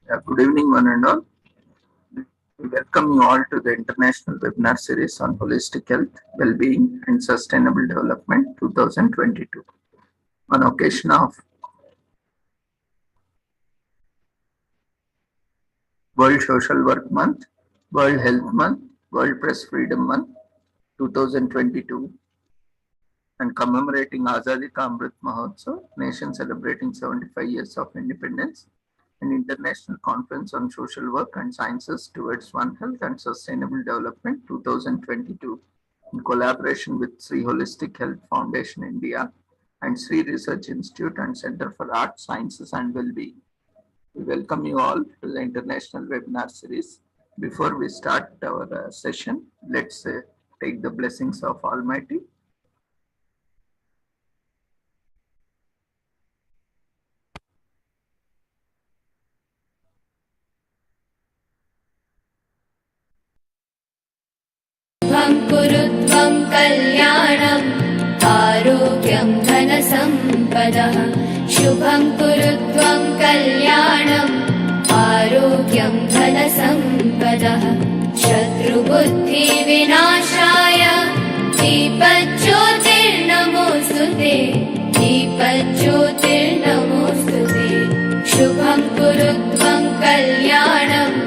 Good evening, one and all. We welcome you all to the international webinar series on holistic health, well-being, and sustainable development 2022. On occasion of World Social Work Month, World Health Month, World Press Freedom Month 2022, and commemorating Azadi Ka Amrit Mahotsav, nation celebrating 75 years of independence, an international conference on social work and sciences towards One Health and Sustainable Development 2022 in collaboration with Sri Holistic Health Foundation India and Sri Research Institute and Center for Art, Sciences and Wellbeing. We welcome you all to the international webinar series. Before we start our session, let's take the blessings of Almighty. कुरुत्वं कल्याणम् आरोग्यं धनसम्पदः शुभं कुरुत्वं कल्याणम् आरोग्यं धनसम्पदः शत्रुबुद्धिविनाशाय दीपज्योतिर्नमोऽस्तुते दीपज्योतिर्नमोऽस्तुते शुभं कुरुत्वं कल्याणम्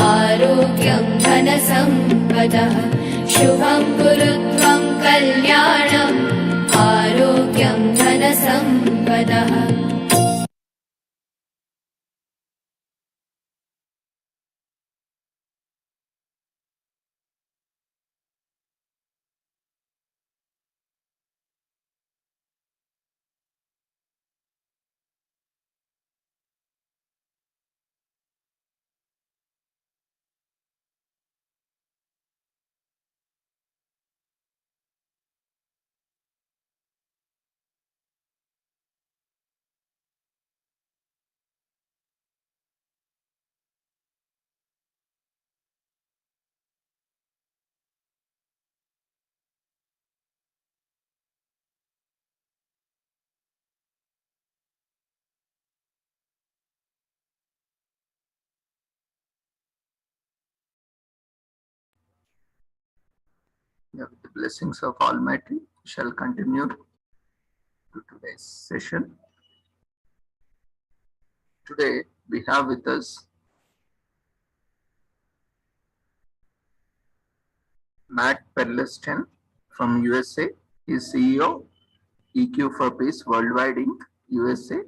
आरोग्यं धनसम्पदः शुभं कुरुत्वं कल्याणम् आरोग्यं धनसम्पदः With the blessings of Almighty, we shall continue to today's session. Today, we have with us Matt Perlesten from USA. He is CEO, EQ for Peace Worldwide Inc., USA.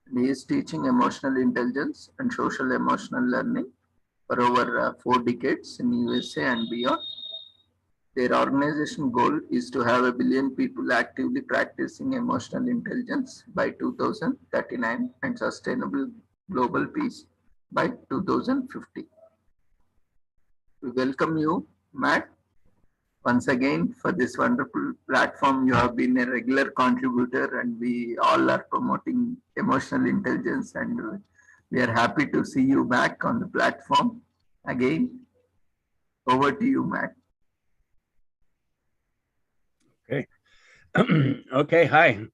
And he is teaching emotional intelligence and social emotional learning for over 4 decades in USA and beyond. Their organization goal is to have 1 billion people actively practicing emotional intelligence by 2039 and sustainable global peace by 2050. We welcome you, Matt, once again for this wonderful platform. You have been a regular contributor and we all are promoting emotional intelligence, and we are happy to see you back on the platform again. Over to you, Matt. Okay. Okay. Hi.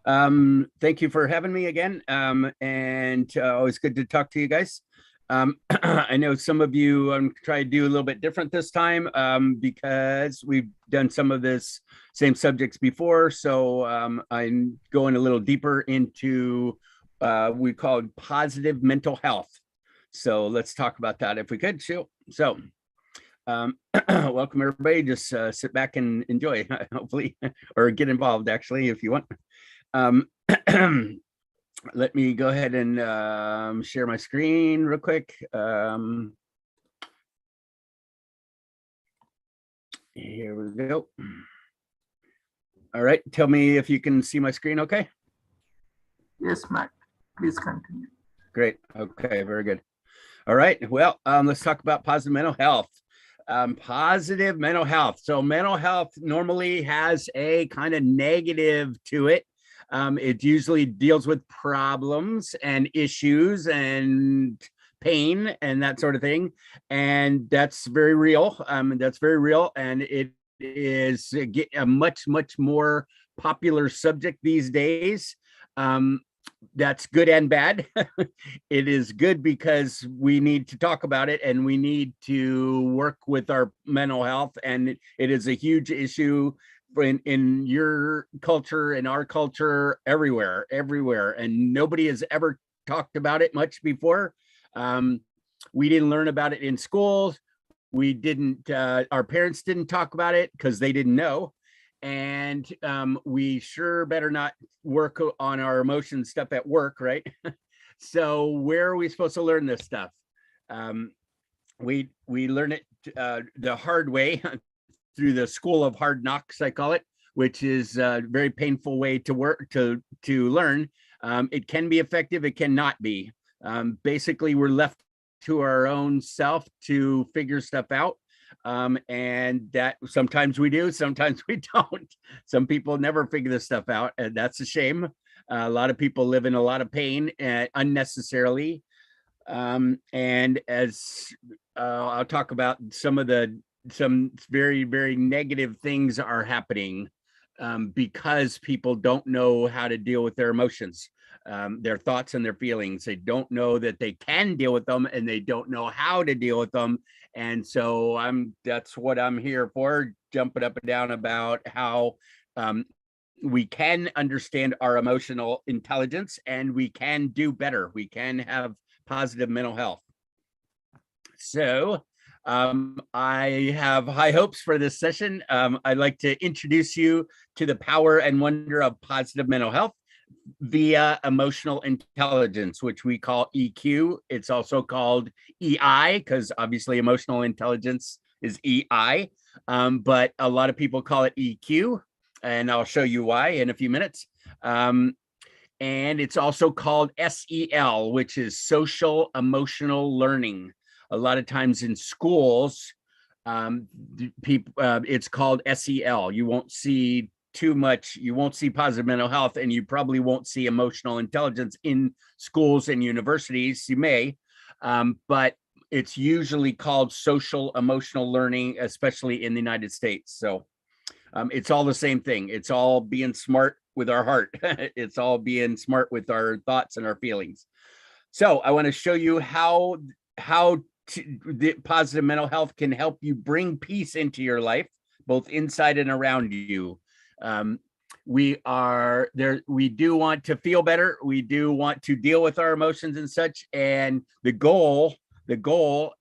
Thank you for having me again. And always good to talk to you guys. I know some of you try to do a little bit different this time because we've done some of this same subjects before. So I'm going a little deeper into we call positive mental health. So let's talk about that if we could. So welcome everybody. Just sit back and enjoy, hopefully, or get involved actually if you want. Let me go ahead and share my screen real quick. Here we go. All right, tell me if you can see my screen okay? Yes, Matt, please continue. Great, okay, very good. All right, well, let's talk about positive mental health. Positive mental health. So mental health normally has a kind of negative to it. It usually deals with problems and issues and pain and that sort of thing. And that's very real. That's very real. And it is a much, much more popular subject these days. that's good and bad. It is good because we need to talk about it and we need to work with our mental health. And it is a huge issue in your culture, in our culture, everywhere. And nobody has ever talked about it much before. We didn't learn about it in schools. We didn't, our parents didn't talk about it because they didn't know. And we sure better not work on our emotion stuff at work, right? So where are we supposed to learn this stuff? We learn it the hard way through the school of hard knocks, I call it, which is a very painful way to work to learn. It can be effective, it cannot be. Basically, we're left to our own self to figure stuff out. And that sometimes we do, sometimes we don't. Some people never figure this stuff out, and that's a shame. A lot of people live in a lot of pain unnecessarily. And as I'll talk about some very, very negative things are happening because people don't know how to deal with their emotions, their thoughts and their feelings. They don't know that they can deal with them, and they don't know how to deal with them. And so that's what I'm here for, jumping up and down about how we can understand our emotional intelligence and we can do better. We can have positive mental health. So I have high hopes for this session. I'd like to introduce you to the power and wonder of positive mental health via emotional intelligence, which we call EQ. It's also called EI because obviously emotional intelligence is EI, but a lot of people call it EQ, and I'll show you why in a few minutes. And it's also called SEL, which is social emotional learning. A lot of times in schools, it's called SEL. You won't see too much, you won't see positive mental health, and you probably won't see emotional intelligence in schools and universities. You may, but it's usually called social emotional learning, especially in the United States. So it's all the same thing. It's all being smart with our heart. It's all being smart with our thoughts and our feelings. So I want to show you how the positive mental health can help you bring peace into your life, both inside and around you. We do want to feel better. We do want to deal with our emotions and such. And the goal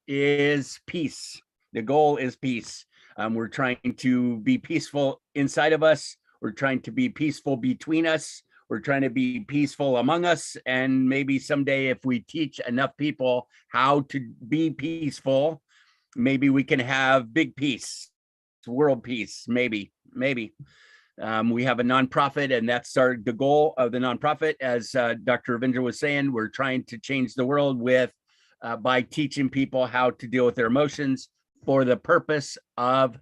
is peace. The goal is peace. We're trying to be peaceful inside of us. We're trying to be peaceful between us. We're trying to be peaceful among us. And maybe someday, if we teach enough people how to be peaceful, maybe we can have big peace, world peace, maybe. We have a nonprofit, and that's the goal of the nonprofit. As Dr. Ravindra was saying, we're trying to change the world by teaching people how to deal with their emotions for the purpose of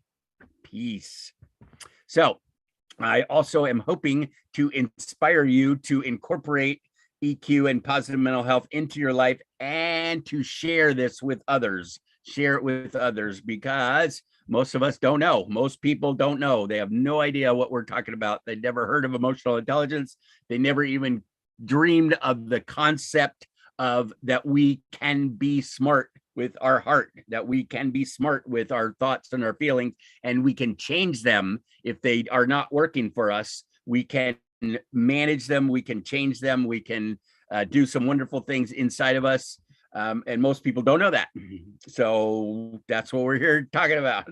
peace. So I also am hoping to inspire you to incorporate EQ and positive mental health into your life and to share this with others. Share it with others, because most of us don't know. Most people don't know. They have no idea what we're talking about. They never heard of emotional intelligence. They never even dreamed of the concept of that we can be smart with our heart, that we can be smart with our thoughts and our feelings, and we can change them. If they are not working for us, we can manage them, we can change them, we can do some wonderful things inside of us. And most people don't know that. So that's what we're here talking about.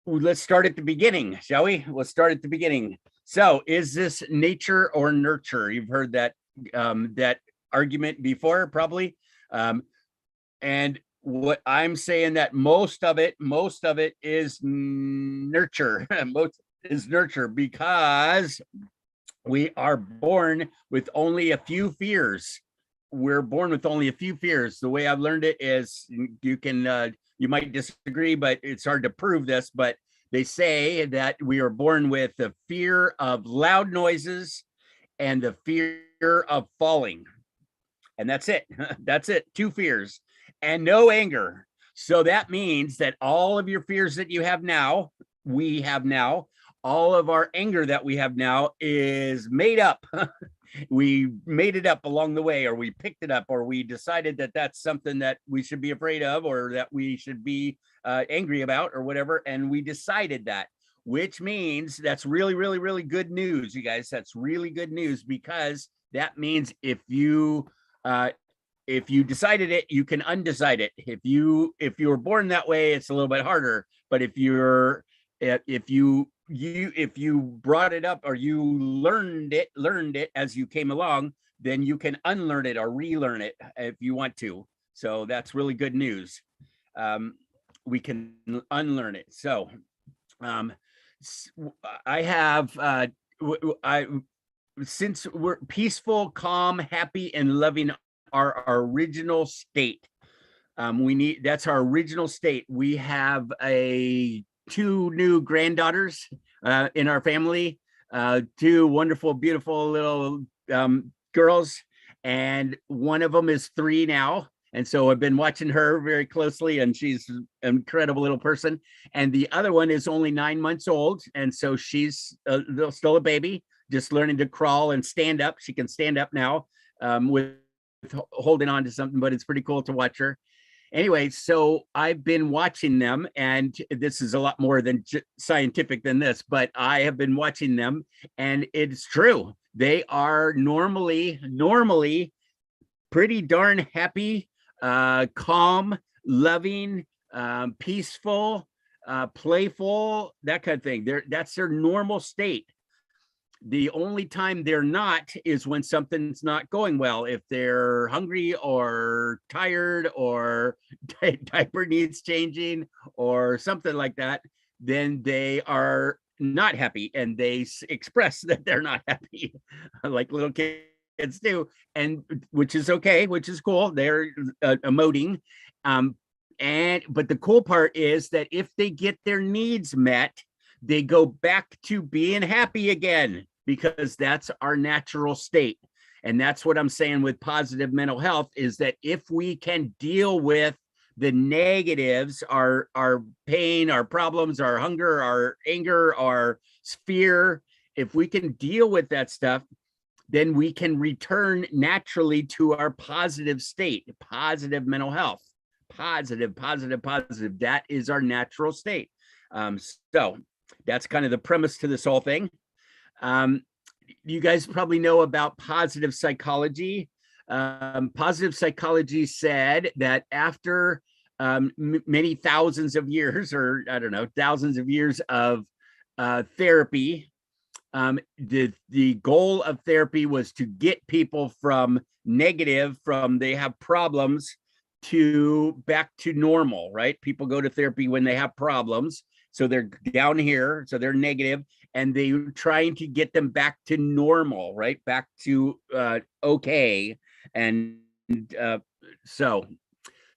Let's start at the beginning, shall we? Let's start at the beginning. So is this nature or nurture? You've heard that that argument before, probably. And what I'm saying, that most of it is nurture. Most is nurture, because we are born with only a few fears. We're born with only a few fears. The way I've learned it is, you might disagree, but it's hard to prove this, but they say that we are born with the fear of loud noises and the fear of falling. And that's it. That's it. 2 fears and no anger. So that means that all of your fears that you have now, we have now, all of our anger that we have now is made up. We made it up along the way, or we picked it up, or we decided that that's something that we should be afraid of, or that we should be angry about, or whatever. And we decided that, which means that's really, really, really good news, you guys. That's really good news, because that means if you decided it, you can undecide it. If you were born that way, it's a little bit harder. But if you brought it up, or you learned it as you came along, then you can unlearn it or relearn it if you want to. So that's really good news. We can unlearn it. So I have since we're peaceful, calm, happy, and loving our original state. That's our original state. We have two new granddaughters in our family, two wonderful, beautiful little girls, and one of them is 3 now. And so I've been watching her very closely, and she's an incredible little person. And the other one is only 9 months old, and so she's still a baby, just learning to crawl and stand up. She can stand up now with holding on to something, but it's pretty cool to watch her. Anyway, so I've been watching them, and this is a lot more than scientific than this, but I have been watching them, and it's true. They are normally pretty darn happy, calm, loving, peaceful, playful, that kind of thing. That's their normal state. The only time they're not is when something's not going well. If they're hungry or tired, or diaper needs changing or something like that, then they are not happy, and they express that they're not happy, like little kids do, and which is okay, which is cool. They're emoting. But the cool part is that if they get their needs met, they go back to being happy again, because that's our natural state. And that's what I'm saying with positive mental health, is that if we can deal with the negatives, our pain, our problems, our hunger, our anger, our fear, if we can deal with that stuff, then we can return naturally to our positive state, positive mental health, positive. That is our natural state. So that's kind of the premise to this whole thing. You guys probably know about positive psychology. Positive psychology said that after many thousands of years, or I don't know, thousands of years of therapy, the goal of therapy was to get people from negative, from they have problems, to back to normal, right? People go to therapy when they have problems. So they're down here, so they're negative, and they're trying to get them back to normal, right? Back to okay. And so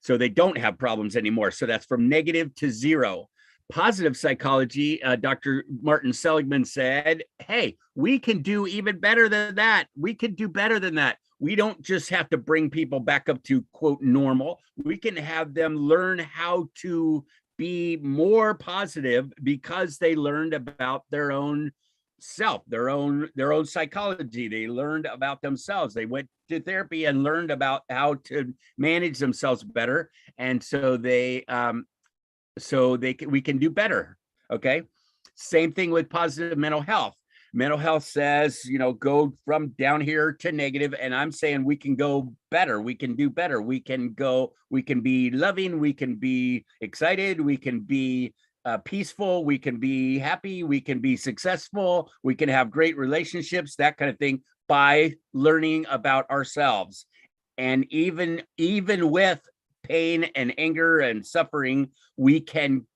they don't have problems anymore. So that's from negative to 0. Positive psychology, Dr. Martin Seligman said, hey, we can do even better than that. We can do better than that. We don't just have to bring people back up to, quote, normal. We can have them learn how to be more positive, because they learned about their own self, their own psychology. They learned about themselves. They went to therapy and learned about how to manage themselves better. And so we can do better. Okay. Same thing with positive mental health. Mental health says, go from down here to negative. And I'm saying we can go better. We can do better. We can be loving. We can be excited. We can be peaceful. We can be happy. We can be successful. We can have great relationships, that kind of thing, by learning about ourselves. And even with pain and anger and suffering, we can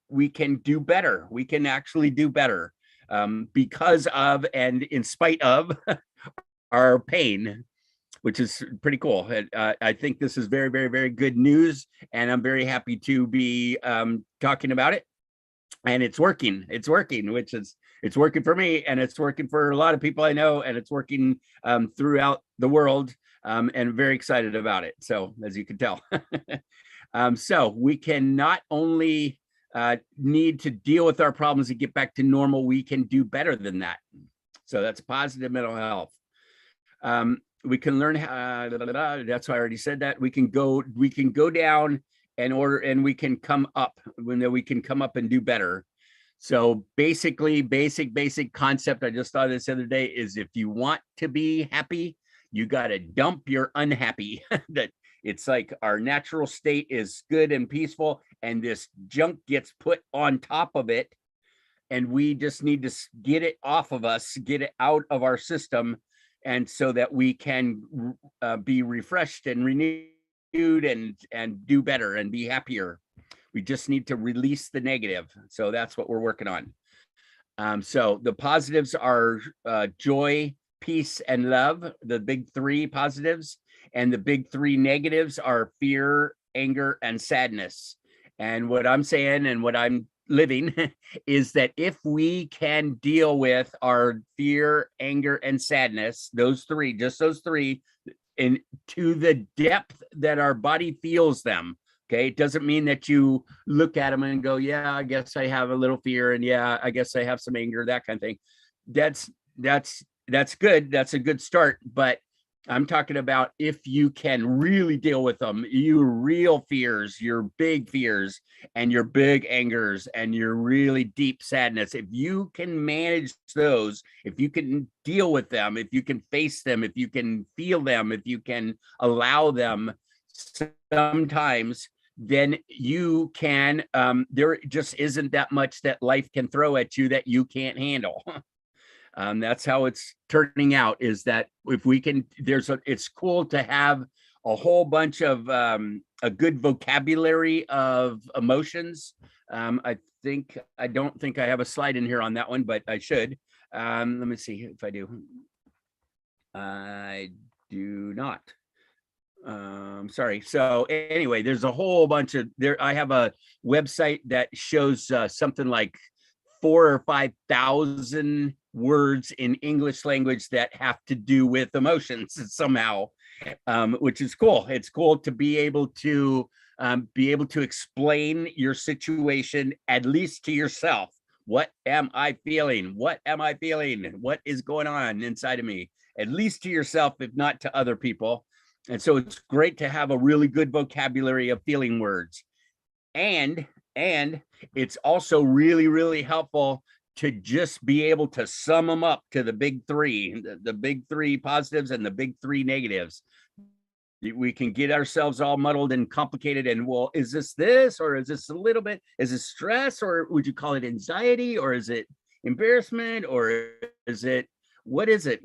do better. We can actually do better. Because of and in spite of our pain, which is pretty cool. I think this is very, very, very good news, and I'm very happy to be talking about it. And it's working. It's working for me, and it's working for a lot of people I know, and it's working throughout the world, and very excited about it. So, as you can tell, so we can not only need to deal with our problems and get back to normal, we can do better than that. So that's positive mental health. We can learn how, that's why I already said that. We can go down and we can come up, we can come up and do better. So basically, basic concept, I just thought of this the other day, is if you want to be happy, you got to dump your unhappy. That it's like our natural state is good and peaceful, and this junk gets put on top of it. And we just need to get it off of us, get it out of our system. And so that we can be refreshed and renewed and do better and be happier. We just need to release the negative. So that's what we're working on. So the positives are joy, peace, and love, the big three positives. And the big three negatives are fear, anger, and sadness. And what I'm saying and what I'm living is that if we can deal with our fear, anger, and sadness, those three, just those three, and to the depth that our body feels them. Okay, it doesn't mean that you look at them and go, yeah, I guess I have a little fear, and yeah, I guess I have some anger, that kind of thing. That's good. That's a good start. But I'm talking about if you can really deal with them, your real fears, your big fears, and your big angers, and your really deep sadness. If you can manage those, if you can deal with them, if you can face them, if you can feel them, if you can allow them sometimes, then you can, there just isn't that much that life can throw at you that you can't handle. That's how it's turning out, is that if we can, it's cool to have a whole bunch of a good vocabulary of emotions. I don't think I have a slide in here on that one, but I should. Let me see if I do. I do not. Sorry. So anyway, there's a whole bunch of I have a website that shows something like 4,000 or 5,000 words in English language that have to do with emotions somehow, which is cool. It's cool to be able to explain your situation, at least to yourself. What am I feeling? What am I feeling? What is going on inside of me? At least to yourself, if not to other people. And so it's great to have a really good vocabulary of feeling words. And it's also really, really helpful to just be able to sum them up to the big three, the big three positives and the big three negatives. We can get ourselves all muddled and complicated and, well, is this, or is this a little bit, is it stress, or would you call it anxiety, or is it embarrassment, or is it, what is it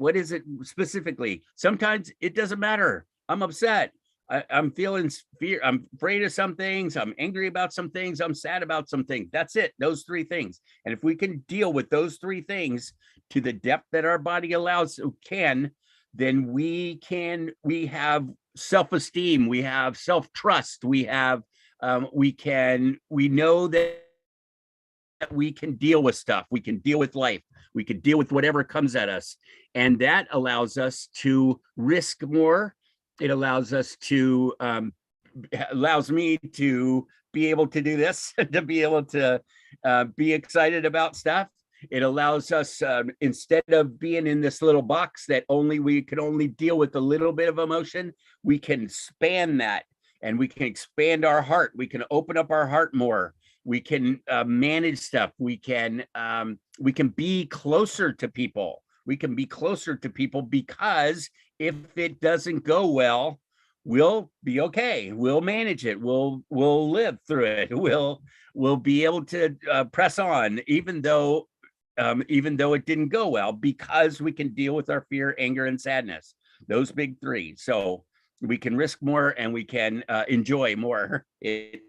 specifically? Sometimes it doesn't matter. I'm upset. I'm feeling fear. I'm afraid of some things. I'm angry about some things. I'm sad about some things. That's it. Those three things. And if we can deal with those three things to the depth that our body then we have self-esteem. We have self-trust. We know that we can deal with stuff. We can deal with life. We can deal with whatever comes at us. And that allows us to risk more. It allows us to, allows me to be able to do this, to be able to be excited about stuff. It allows us, instead of being in this little box that we can only deal with a little bit of emotion, we can span that, and we can expand our heart. We can open up our heart more. We can manage stuff. We can be closer to people. We can be closer to people because if it doesn't go well, we'll be okay. We'll manage it. We'll live through it. We'll be able to press on, even though it didn't go well, because we can deal with our fear, anger, and sadness. Those big three. So we can risk more and we can enjoy more. It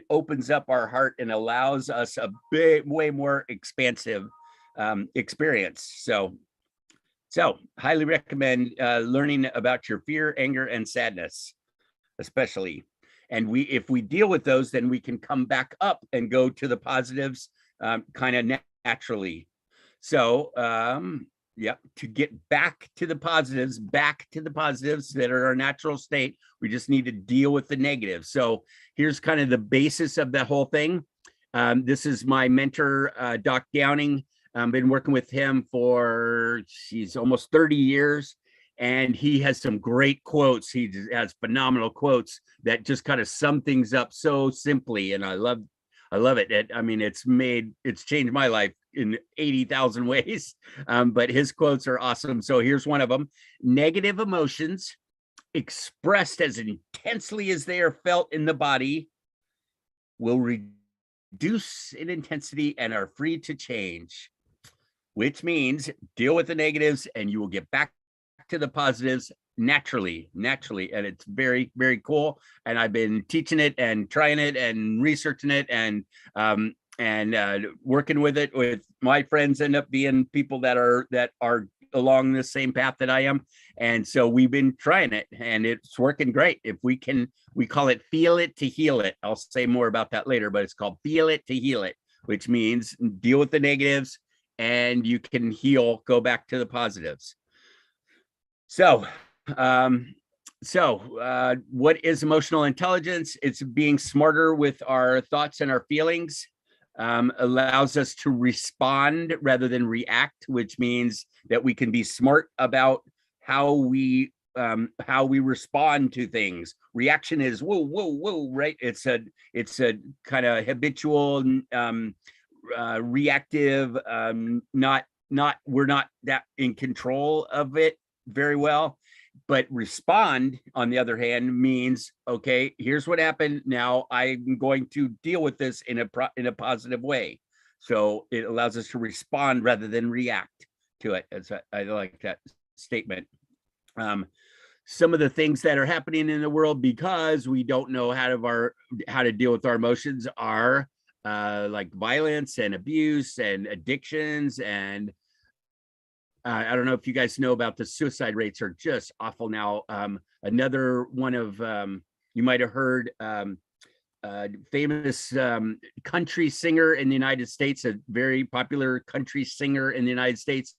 opens up our heart and allows us a way more expansive experience. So highly recommend learning about your fear, anger, and sadness, especially. And if we deal with those, then we can come back up and go to the positives kind of naturally. So Yep. To get back to the positives that are our natural state. We just need to deal with the negatives. So here's kind of the basis of the whole thing. This is my mentor, Doc Downing. I've been working with him for, almost 30 years. And he has some great quotes. He has phenomenal quotes that just kind of sum things up so simply. And I love it. I mean, it's changed my life in 80,000 ways. But his quotes are awesome. So here's one of them. Negative emotions expressed as intensely as they are felt in the body will reduce in intensity and are free to change, which means deal with the negatives and you will get back to the positives naturally. And it's very, very cool. And I've been teaching it and trying it and researching it and working with it with my friends. End up being people that are along the same path that I am. And so we've been trying it and it's working great. If we call it feel it to heal it. I'll say more about that later, but it's called feel it to heal it, which means deal with the negatives and you can heal, go back to the positives. So, what is emotional intelligence? It's being smarter with our thoughts and our feelings. Allows us to respond rather than react, which means that we can be smart about how we respond to things. Reaction is whoa, right? It's a kind of habitual, reactive. We're not that in control of it very well. But respond, on the other hand, means, okay, here's what happened. Now I'm going to deal with this in a positive way. So it allows us to respond rather than react to it. I like that statement. Some of the things that are happening in the world because we don't know how to deal with our emotions are like violence and abuse and addictions and I don't know if you guys know about the suicide rates are just awful now. Another one of, you might have heard, famous country singer in the United States, a very popular country singer in the United States,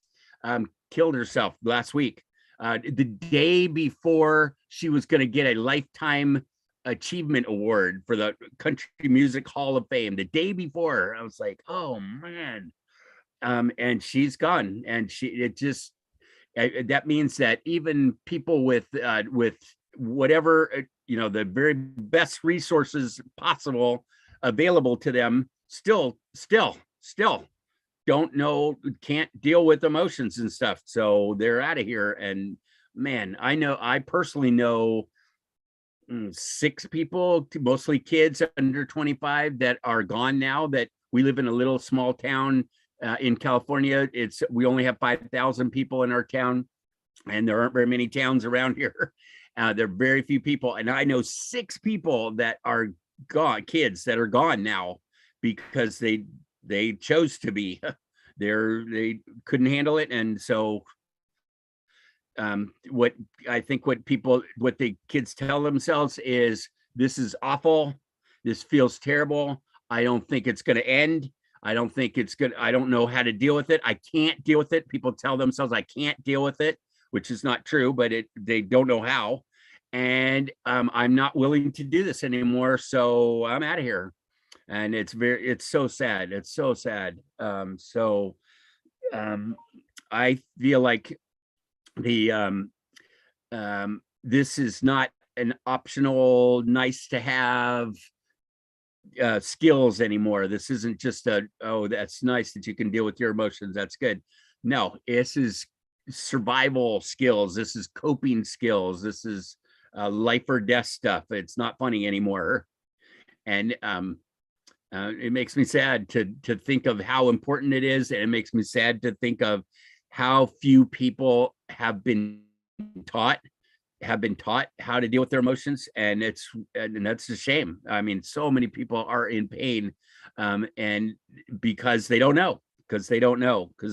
killed herself last week. The day before she was going to get a Lifetime Achievement Award for the Country Music Hall of Fame. The day before, I was like, oh man. And she's gone, and that means that even people with whatever the very best resources possible available to them still don't know, can't deal with emotions and stuff, so they're out of here. And man, I personally know 6 people, mostly kids under 25, that are gone now. That we live in a little small town in California. We only have 5,000 people in our town, and there aren't very many towns around here. There are very few people, and I know 6 people that are gone, kids that are gone now because they chose to be. They couldn't handle it, and so what the kids tell themselves is, this is awful, this feels terrible, I don't think it's going to end. I don't think it's good. I don't know how to deal with it. I can't deal with it. People tell themselves I can't deal with it, which is not true, but they don't know how. And I'm not willing to do this anymore. So I'm out of here. And it's so sad. It's so sad. I feel like this is not an optional, nice to have skills anymore. This isn't just that's nice that you can deal with your emotions, that's good. No, this is survival skills. This is coping skills. This is life or death stuff. It's not funny anymore. And it makes me sad to think of how important it is, and it makes me sad to think of how few people have been taught how to deal with their emotions, and that's a shame. I mean, so many people are in pain, and because they don't know, because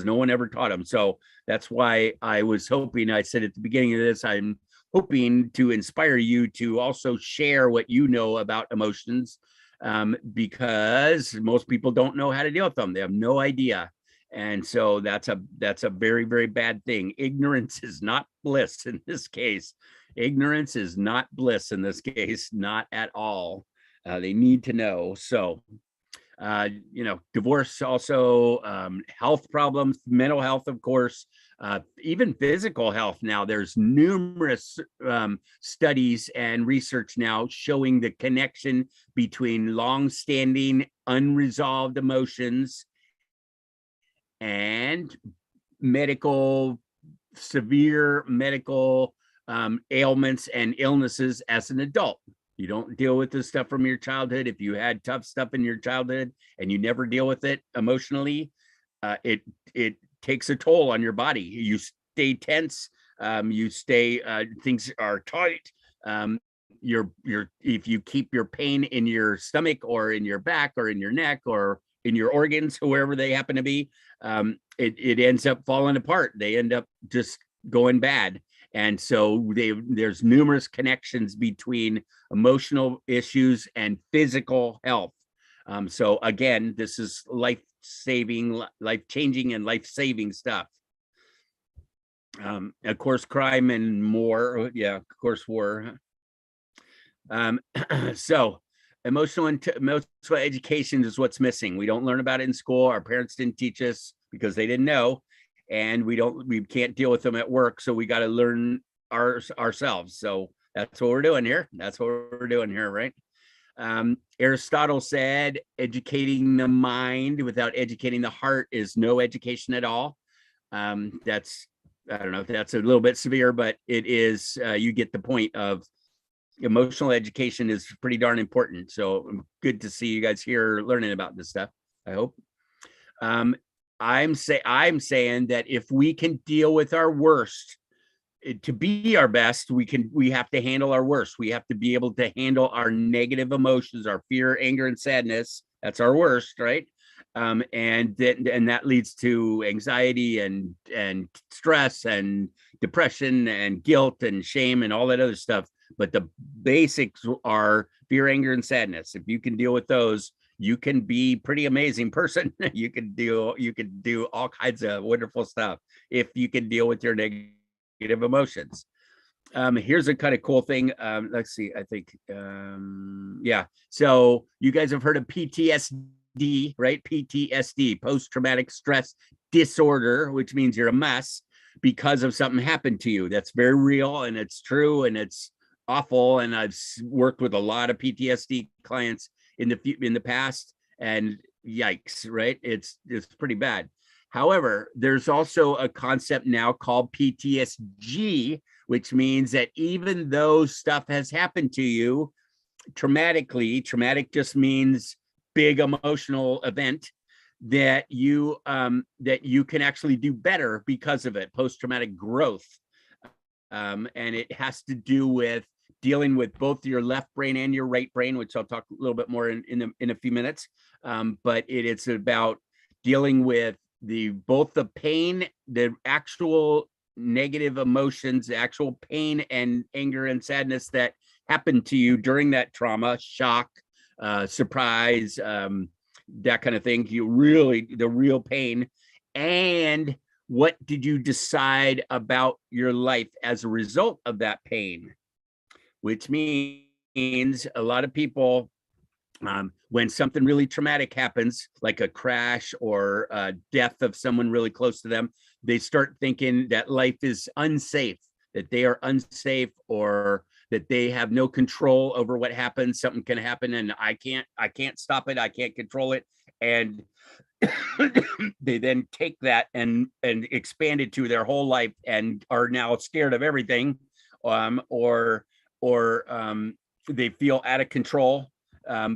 no one ever taught them. So that's why I was hoping, I said at the beginning of this, I'm hoping to inspire you to also share what you know about emotions, because most people don't know how to deal with them. They have no idea. And so that's a very, very bad thing. Ignorance is not bliss in this case. Ignorance is not bliss in this case, not at all. They need to know. So, divorce also, health problems, mental health, of course, even physical health. Now, there's numerous studies and research now showing the connection between long-standing unresolved emotions and severe medical ailments and illnesses as an adult. You don't deal with this stuff from your childhood. If you had tough stuff in your childhood and you never deal with it emotionally, it takes a toll on your body. You stay tense. Things are tight. If you keep your pain in your stomach or in your back or in your neck or in your organs, wherever they happen to be, it ends up falling apart. They end up just going bad. And so there's numerous connections between emotional issues and physical health. So again, this is life-changing, and life-saving stuff. Of course, crime and more. Yeah, of course, war. So emotional education is what's missing. We don't learn about it in school. Our parents didn't teach us because they didn't know. And we can't deal with them at work. So we got to learn ourselves. So that's what we're doing here. Right? Aristotle said, educating the mind without educating the heart is no education at all. I don't know if that's a little bit severe, but it is, you get the point of emotional education is pretty darn important. So good to see you guys here learning about this stuff, I hope. I'm saying that if we can deal with our worst to be our best, we have to handle our worst. We have to be able to handle our negative emotions, our fear, anger, and sadness. That's our worst, right? And that leads to anxiety and stress and depression and guilt and shame and all that other stuff. But the basics are fear, anger, and sadness. If you can deal with those, you can be pretty amazing person. You can do all kinds of wonderful stuff if you can deal with your negative emotions. Here's a kind of cool thing. Let's see, I think, yeah. So you guys have heard of PTSD, right? PTSD, post-traumatic stress disorder, which means you're a mess because of something happened to you. That's very real and it's true and it's awful. And I've worked with a lot of PTSD clients in the past, and yikes, right? It's pretty bad. However, there's also a concept now called PTSD, which means that even though stuff has happened to you traumatically, traumatic just means big emotional event, that you can actually do better because of it, post-traumatic growth. And it has to do with dealing with both your left brain and your right brain, which I'll talk a little bit more in a few minutes. But it's about dealing with both the pain, the actual negative emotions, the actual pain and anger and sadness that happened to you during that trauma, shock, surprise, that kind of thing. The real pain. And what did you decide about your life as a result of that pain? Which means a lot of people, when something really traumatic happens, like a crash or a death of someone really close to them, they start thinking that life is unsafe, that they are unsafe, or that they have no control over what happens. Something can happen and I can't stop it. I can't control it. And they then take that and expand it to their whole life and are now scared of everything, or they feel out of control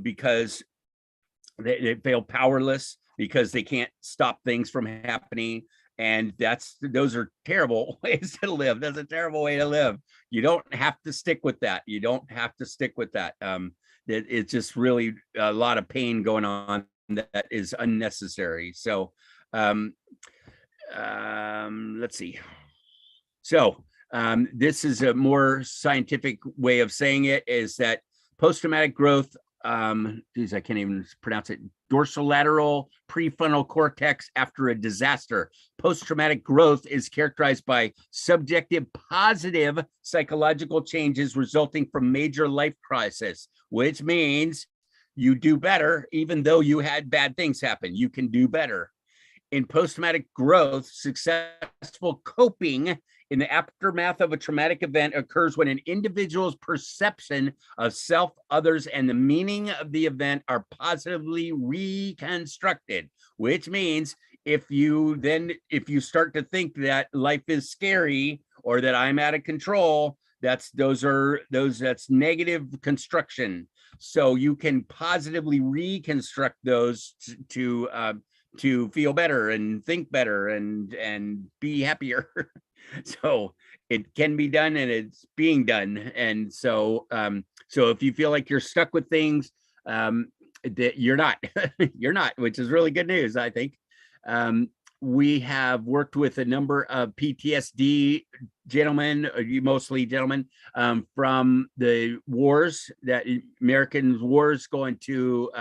because they feel powerless because they can't stop things from happening. And those are terrible ways to live. That's a terrible way to live. You don't have to stick with that. It's just really a lot of pain going on that is unnecessary. So let's see. So this is a more scientific way of saying it, is that post-traumatic growth geez, I can't even pronounce it, dorsolateral prefrontal cortex after a disaster. Post-traumatic growth is characterized by subjective positive psychological changes resulting from major life crisis, which means you do better even though you had bad things happen. You can do better. In post-traumatic growth, successful coping in the aftermath of a traumatic event occurs when an individual's perception of self, others, and the meaning of the event are positively reconstructed, which means if you start to think that life is scary or that I'm out of control, that's negative construction. So you can positively reconstruct those to feel better and think better and be happier. So it can be done and it's being done. And so so if you feel like you're stuck with things, that you're not, you're not, which is really good news, I think. We have worked with a number of PTSD gentlemen, mostly gentlemen, from the wars, that American wars going to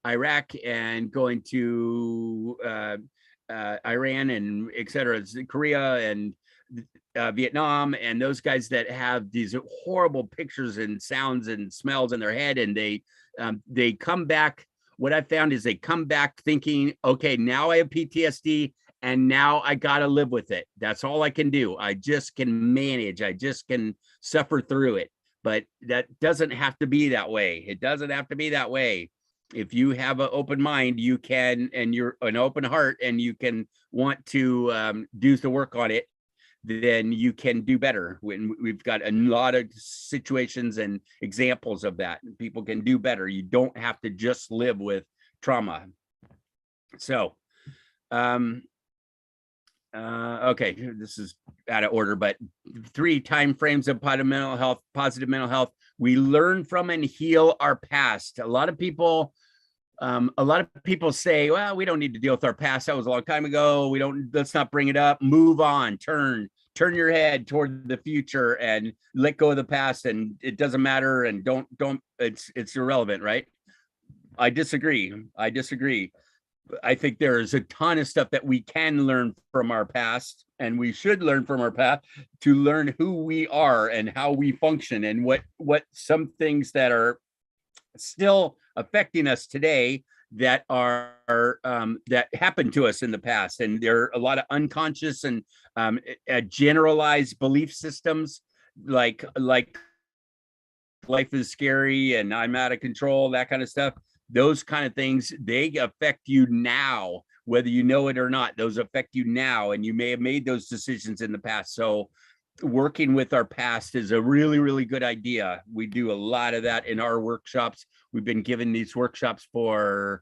Iraq and going to Iran and et cetera, Korea and Vietnam, and those guys that have these horrible pictures and sounds and smells in their head, and they come back. What I found is they come back thinking, okay, now I have PTSD and now I got to live with it. That's all I can do. I just can manage. I just can suffer through it. But that doesn't have to be that way. It doesn't have to be that way. If you have an open mind, you can, and you're an open heart, and you can want to do the work on it, then you can do better. When we've got a lot of situations and examples of that, people can do better. You don't have to just live with trauma. So, okay, this is out of order, but 3 time frames of positive mental health. We learn from and heal our past. A lot of people say, well, we don't need to deal with our past. That was a long time ago. Let's not bring it up. Move on, turn your head toward the future and let go of the past. And it doesn't matter. And it's irrelevant, right? I disagree. I think there is a ton of stuff that we can learn from our past, and we should learn from our past to learn who we are and how we function, and what some things that are still affecting us today that are that happened to us in the past. And there are a lot of unconscious and generalized belief systems, like life is scary and I'm out of control, that kind of stuff. Those kind of things, they affect you now, whether you know it or not. Those affect you now, and you may have made those decisions in the past. So working with our past is a really, really good idea. We do a lot of that in our workshops. We've been giving these workshops for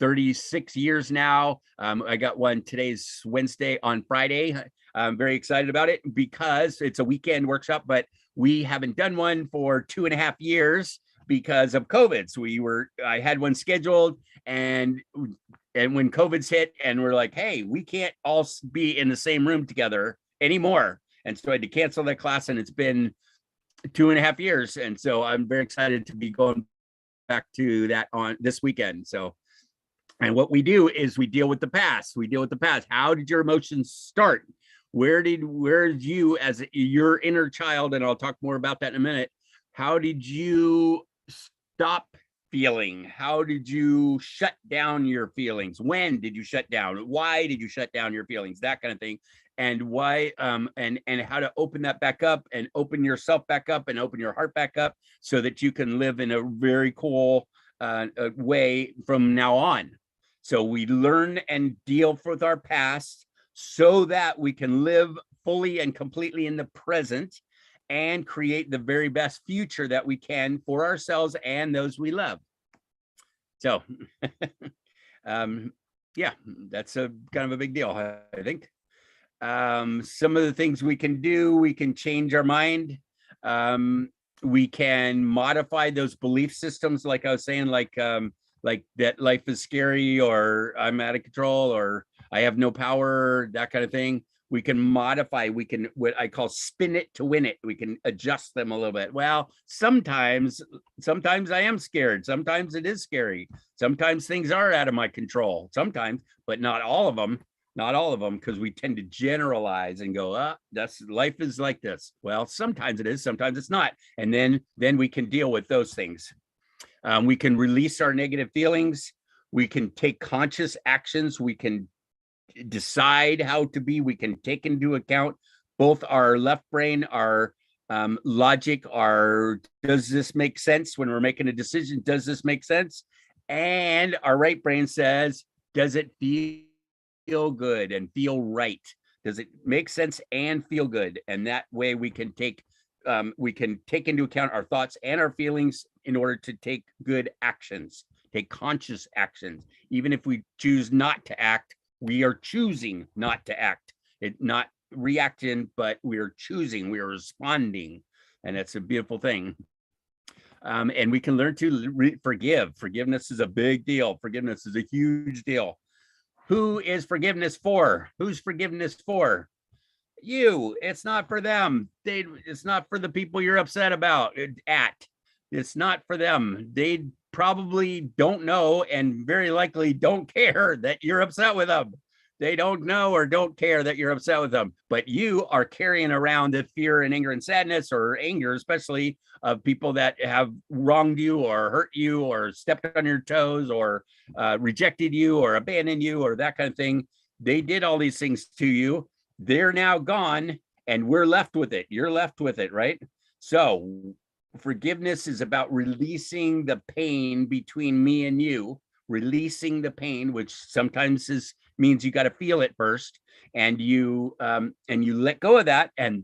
36 years now. I got one, today's Wednesday, on Friday. I'm very excited about it because it's a weekend workshop, but we haven't done one for 2.5 years because of COVID. So I had one scheduled, and when COVID's hit, and we're like, hey, we can't all be in the same room together anymore. And so I had to cancel that class, and it's been 2.5 years. And so I'm very excited to be going back to that on this weekend. So, and what we do is we deal with the past. How did your emotions start? Where did you, as your inner child, and I'll talk more about that in a minute, how did you stop feeling? How did you shut down your feelings? When did you shut down? Why did you shut down your feelings? That kind of thing. And why, and how to open that back up, and open yourself back up, and open your heart back up, so that you can live in a very cool way from now on. So we learn and deal with our past so that we can live fully and completely in the present and create the very best future that we can for ourselves and those we love. So, yeah, that's a kind of a big deal, I think. Some of the things we can do, we can change our mind. We can modify those belief systems, like I was saying, like that life is scary, or I'm out of control, or I have no power, that kind of thing. We can modify, we can, what I call spin it to win it. We can adjust them a little bit. Well, sometimes I am scared. Sometimes it is scary. Sometimes things are out of my control. Sometimes, but not all of them. Not all of them, because we tend to generalize and go, that's life is like this. Well, sometimes it is, sometimes it's not. And then we can deal with those things. We can release our negative feelings. We can take conscious actions. We can decide how to be. We can take into account both our left brain, our logic, our does this make sense when we're making a decision? Does this make sense? And our right brain says, does it feel good and feel right? Does it make sense and feel good? And that way we can take into account our thoughts and our feelings in order to take good actions, take conscious actions. Even if we choose not to act, we are choosing not to act. It not reacting, but we are choosing, we are responding. And that's a beautiful thing. And we can learn to forgive. Forgiveness is a big deal. Forgiveness is a huge deal. Who is forgiveness for? Who's forgiveness for? You. It's not for them. It's not for the people you're upset about. It's not for them. They probably don't know and very likely don't care that you're upset with them. They don't know or don't care that you're upset with them, but you are carrying around the fear and anger and sadness, or anger, especially of people that have wronged you or hurt you or stepped on your toes or rejected you or abandoned you or that kind of thing. They did all these things to you. They're now gone and we're left with it. You're left with it, right? So forgiveness is about releasing the pain between me and you, releasing the pain, which sometimes means you got to feel it first, and you let go of that, and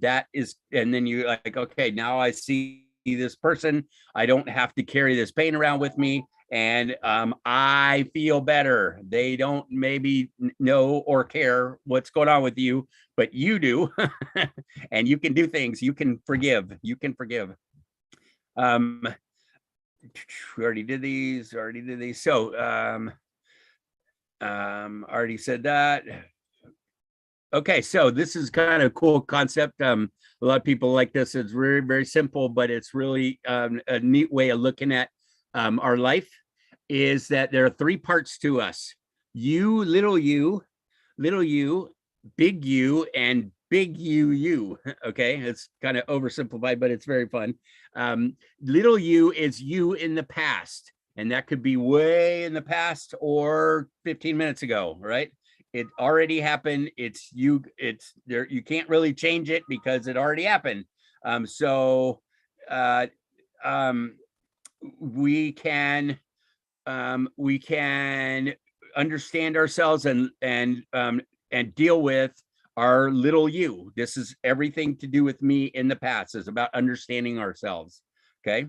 then you're like, okay, now I see this person. I don't have to carry this pain around with me, and I feel better. They don't maybe know or care what's going on with you, but you do, and you can do things. You can forgive. You can forgive. We already did these. So already said that. Okay, so this is kind of a cool concept. A lot of people like this. It's very, very simple, but it's really a neat way of looking at our life. Is that there are three parts to us: you, little you, big you, and big you. Okay, it's kind of oversimplified, but it's very fun. Little you is you in the past, and that could be way in the past or 15 minutes ago, right? It already happened. It's you. It's there. You can't really change it because it already happened. We can understand ourselves and deal with our little you. This is everything to do with me in the past. It's about understanding ourselves. Okay.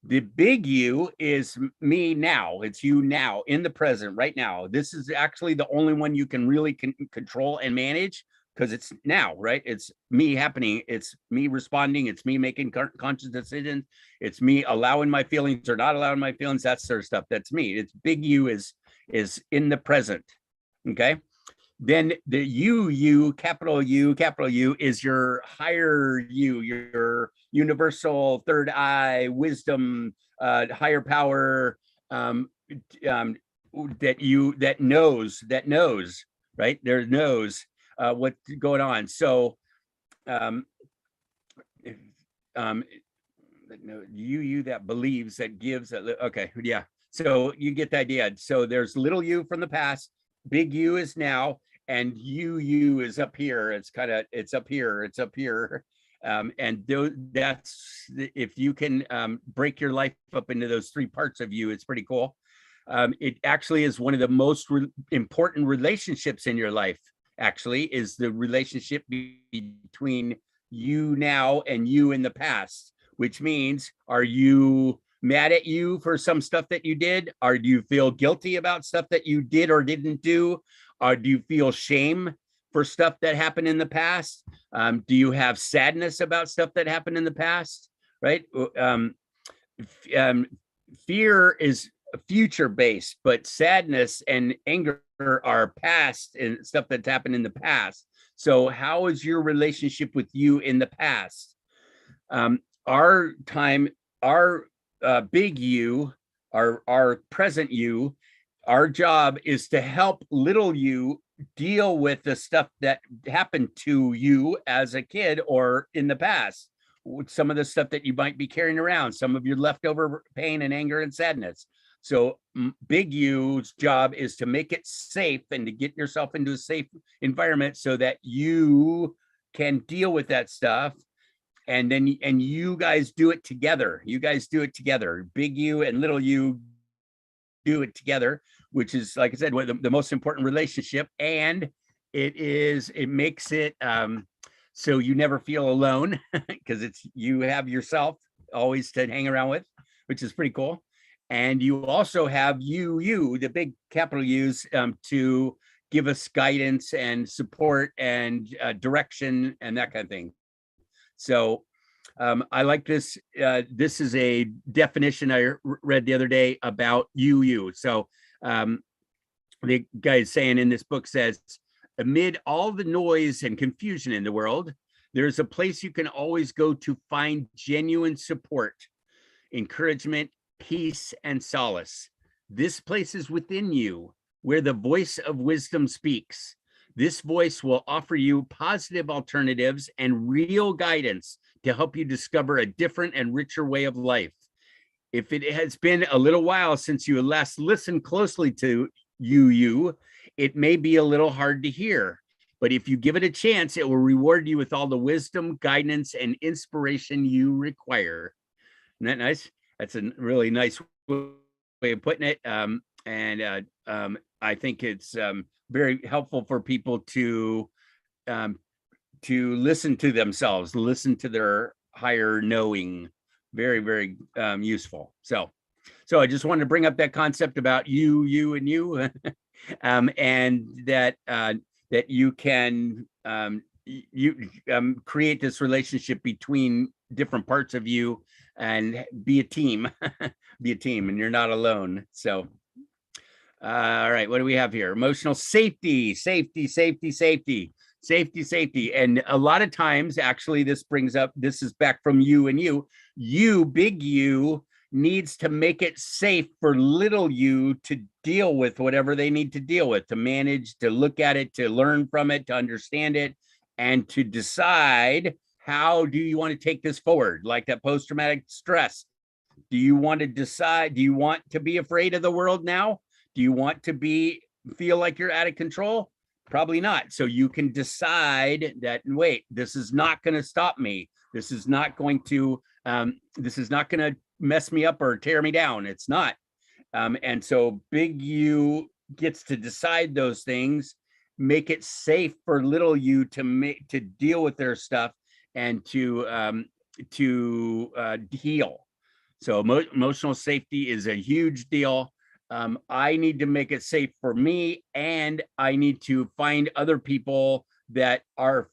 The big you is me now. It's you now in the present right now. This is actually the only one you can really control and manage, because it's now, right? It's me happening. It's me responding. It's me making conscious decisions. It's me allowing my feelings or not allowing my feelings. That sort of stuff. That's me. It's big you is in the present. Okay. Then the you, capital U, is your higher you, your universal third eye, wisdom, higher power, that knows, right? There knows what's going on. So, you that believes, that gives, that okay, yeah. So you get the idea. So there's little you from the past, big you is now, and you is up here. It's up here. And that's, if you can break your life up into those three parts of you, it's pretty cool. It actually is one of the most important relationships in your life, actually, is the relationship between you now and you in the past, which means, are you mad at you for some stuff that you did? Or do you feel guilty about stuff that you did or didn't do? Or do you feel shame for stuff that happened in the past? Do you have sadness about stuff that happened in the past? Right? Fear is future based, but sadness and anger are past and stuff that's happened in the past. So how is your relationship with you in the past? Our time, our big you, our present you, our job is to help little you deal with the stuff that happened to you as a kid or in the past. Some of the stuff that you might be carrying around, some of your leftover pain and anger and sadness. So big U's job is to make it safe and to get yourself into a safe environment so that you can deal with that stuff. And then you guys do it together. You guys do it together. Big U and little you do it together, which is, like I said, the most important relationship. And it makes it so you never feel alone because you have yourself always to hang around with, which is pretty cool. And you also have you, the big capital U's, to give us guidance and support and direction and that kind of thing. So I like this. This is a definition I read the other day about you. So the guy is saying in this book says, amid all the noise and confusion in the world, there's a place you can always go to find genuine support, encouragement, peace, and solace. This place is within you, where the voice of wisdom speaks. This voice will offer you positive alternatives and real guidance to help you discover a different and richer way of life. If it has been a little while since you last listened closely to you, it may be a little hard to hear, but if you give it a chance, it will reward you with all the wisdom, guidance, and inspiration you require. Isn't that nice? That's a really nice way of putting it. I think it's very helpful for people to listen to themselves, listen to their higher knowing. Very, very useful. So I just wanted to bring up that concept about you, and you, and that you can create this relationship between different parts of you and be a team, and you're not alone. So. All right, what do we have here? Emotional safety. And a lot of times, actually, this is back from you and you, big you, needs to make it safe for little you to deal with whatever they need to deal with, to manage, to look at it, to learn from it, to understand it, and to decide how do you want to take this forward, like that post-traumatic stress. Do you want to decide, do you want to be afraid of the world now? Do you want to feel like you're out of control? Probably not. So you can decide that, wait, this is not going to stop me. This is not going to mess me up or tear me down. It's not. And so big you gets to decide those things, make it safe for little you to deal with their stuff and to heal. So emotional safety is a huge deal. I need to make it safe for me, and I need to find other people that are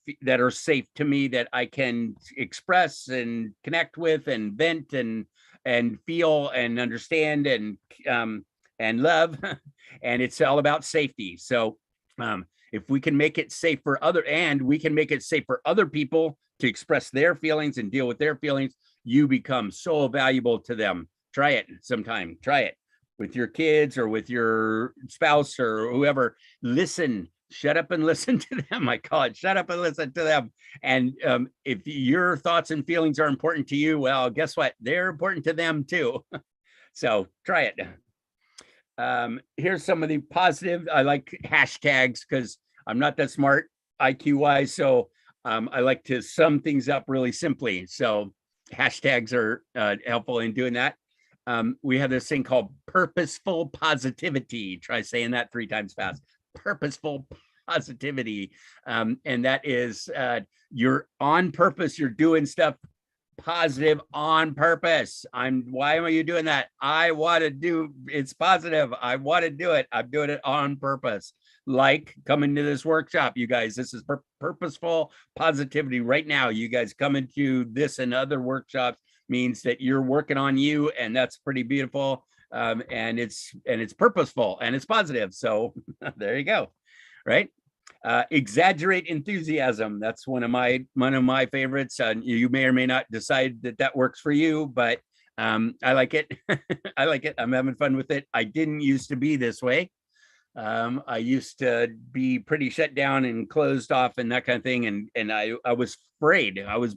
safe to me, that I can express and connect with and vent and feel and understand and love. And it's all about safety. So if we can make it safe for we can make it safe for other people to express their feelings and deal with their feelings, you become so valuable to them. Try it sometime. Try it with your kids or with your spouse or whoever. Listen, shut up and listen to them. I call it shut up and listen to them. And if your thoughts and feelings are important to you, well, guess what? They're important to them too. So try it. Here's some of the positive. I like hashtags because I'm not that smart IQ wise. So I like to sum things up really simply. So hashtags are helpful in doing that. We have this thing called purposeful positivity. Try saying that 3 times fast. Purposeful positivity. And that is you're on purpose. You're doing stuff positive on purpose. Why am you doing that? I want to do, it's positive. I want to do it. I'm doing it on purpose. Like coming to this workshop, you guys, this is purposeful positivity right now. You guys coming to this and other workshops means that you're working on you, and that's pretty beautiful. and it's purposeful and it's positive. So there you go, right? Exaggerate enthusiasm. That's one of my favorites. You may or may not decide that works for you, but I like it. I like it. I'm having fun with it. I didn't used to be this way. I used to be pretty shut down and closed off and that kind of thing. And I was afraid. I was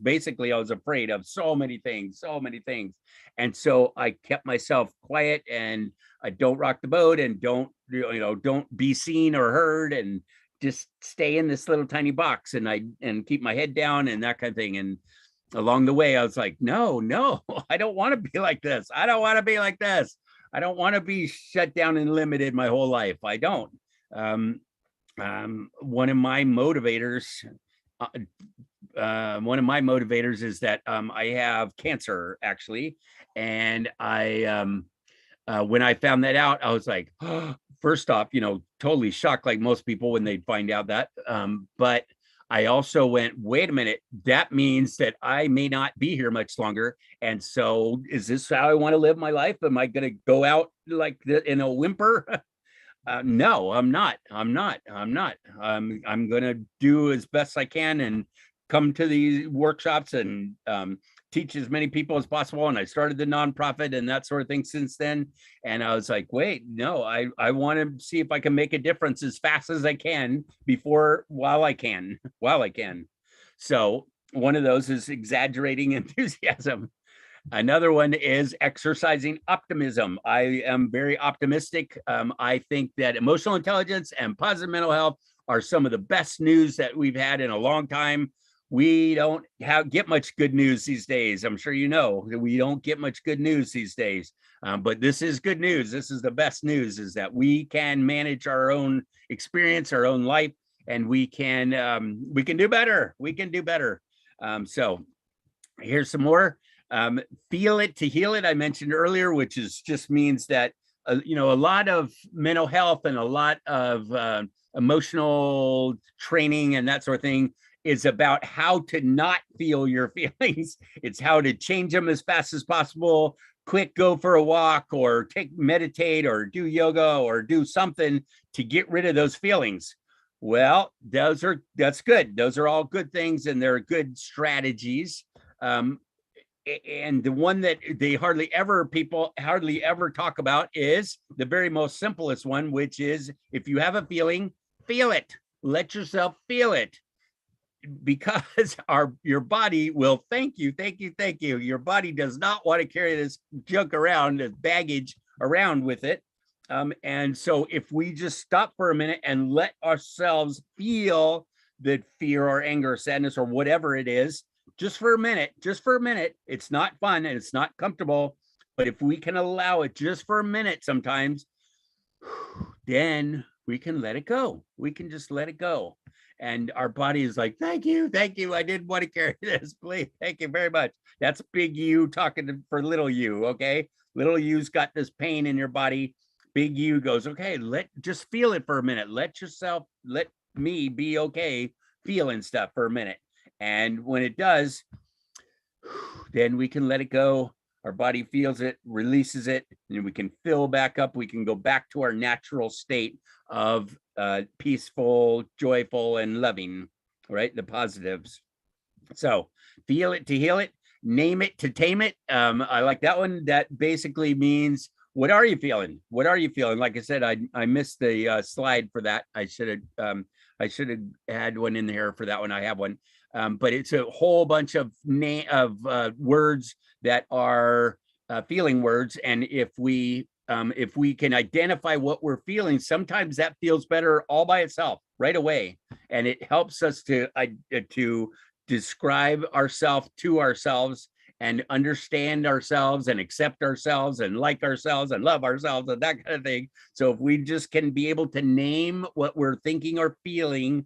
afraid of so many things. And so I kept myself quiet, and I don't rock the boat, and don't be seen or heard, and just stay in this little tiny box, and keep my head down and that kind of thing. And along the way, I was like, no, I don't want to be like this. I don't want to be like this. I don't want to be shut down and limited my whole life. I don't. One of my motivators is that I have cancer, actually. And when I found that out, I was like, oh, first off, totally shocked, like most people when they find out that. But I also went, wait a minute, that means that I may not be here much longer. And so is this how I want to live my life? Am I going to go out like in a whimper? No, I'm not. I'm going to do as best I can and come to these workshops and teach as many people as possible. And I started the nonprofit and that sort of thing since then. And I was like, wait, no, I want to see if I can make a difference as fast as I can while I can. So one of those is exaggerating enthusiasm. Another one is exercising optimism. I am very optimistic. I think that emotional intelligence and positive mental health are some of the best news that we've had in a long time. We don't get much good news these days. I'm sure you know that we don't get much good news these days. But this is good news. This is the best news, is that we can manage our own experience, our own life, and we can do better. We can do better. So here's some more. Feel it to heal it, I mentioned earlier, which just means that a lot of mental health and a lot of emotional training and that sort of thing is about how to not feel your feelings. It's how to change them as fast as possible. Quick, go for a walk, or meditate, or do yoga, or do something to get rid of those feelings. Well, that's good. Those are all good things, and they're good strategies. And the one that people hardly ever talk about is the very most simplest one, which is, if you have a feeling, feel it. Let yourself feel it, because your body will thank you. Your body does not want to carry this junk around, this baggage around with it. And so if we just stop for a minute and let ourselves feel the fear or anger or sadness or whatever it is, just for a minute, it's not fun and it's not comfortable, but if we can allow it just for a minute sometimes, then we can let it go. We can just let it go. And our body is like, thank you. I didn't want to carry this, please. Thank you very much. That's big you talking for little you, okay? Little you's got this pain in your body. Big you goes, okay, just feel it for a minute. Let me be okay feeling stuff for a minute. And when it does, then we can let it go. Our body feels it, releases it, and we can fill back up. We can go back to our natural state of peaceful, joyful, and loving, right? The positives. So feel it to heal it, name it to tame it. I like that one. That basically means, what are you feeling? What are you feeling? Like I said, I missed the slide for that. I should have had one in there for that one. I have one. But it's a whole bunch of words that are feeling words. And if we can identify what we're feeling, sometimes that feels better all by itself right away. And it helps us to describe ourselves to ourselves and understand ourselves and accept ourselves and like ourselves and love ourselves and that kind of thing. So if we just can be able to name what we're thinking or feeling,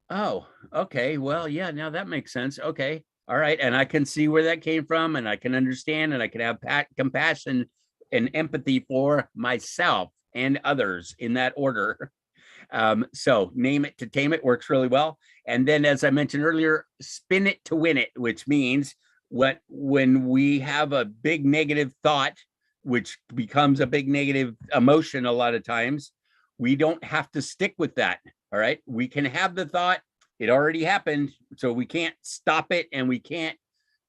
oh, okay, well, yeah, now that makes sense. Okay, all right. And I can see where that came from, and I can understand, and I can have compassion and empathy for myself and others in that order. So name it to tame it works really well. And then, as I mentioned earlier, spin it to win it, which means when we have a big negative thought, which becomes a big negative emotion a lot of times, we don't have to stick with that. All right. We can have the thought, it already happened. So we can't stop it and we can't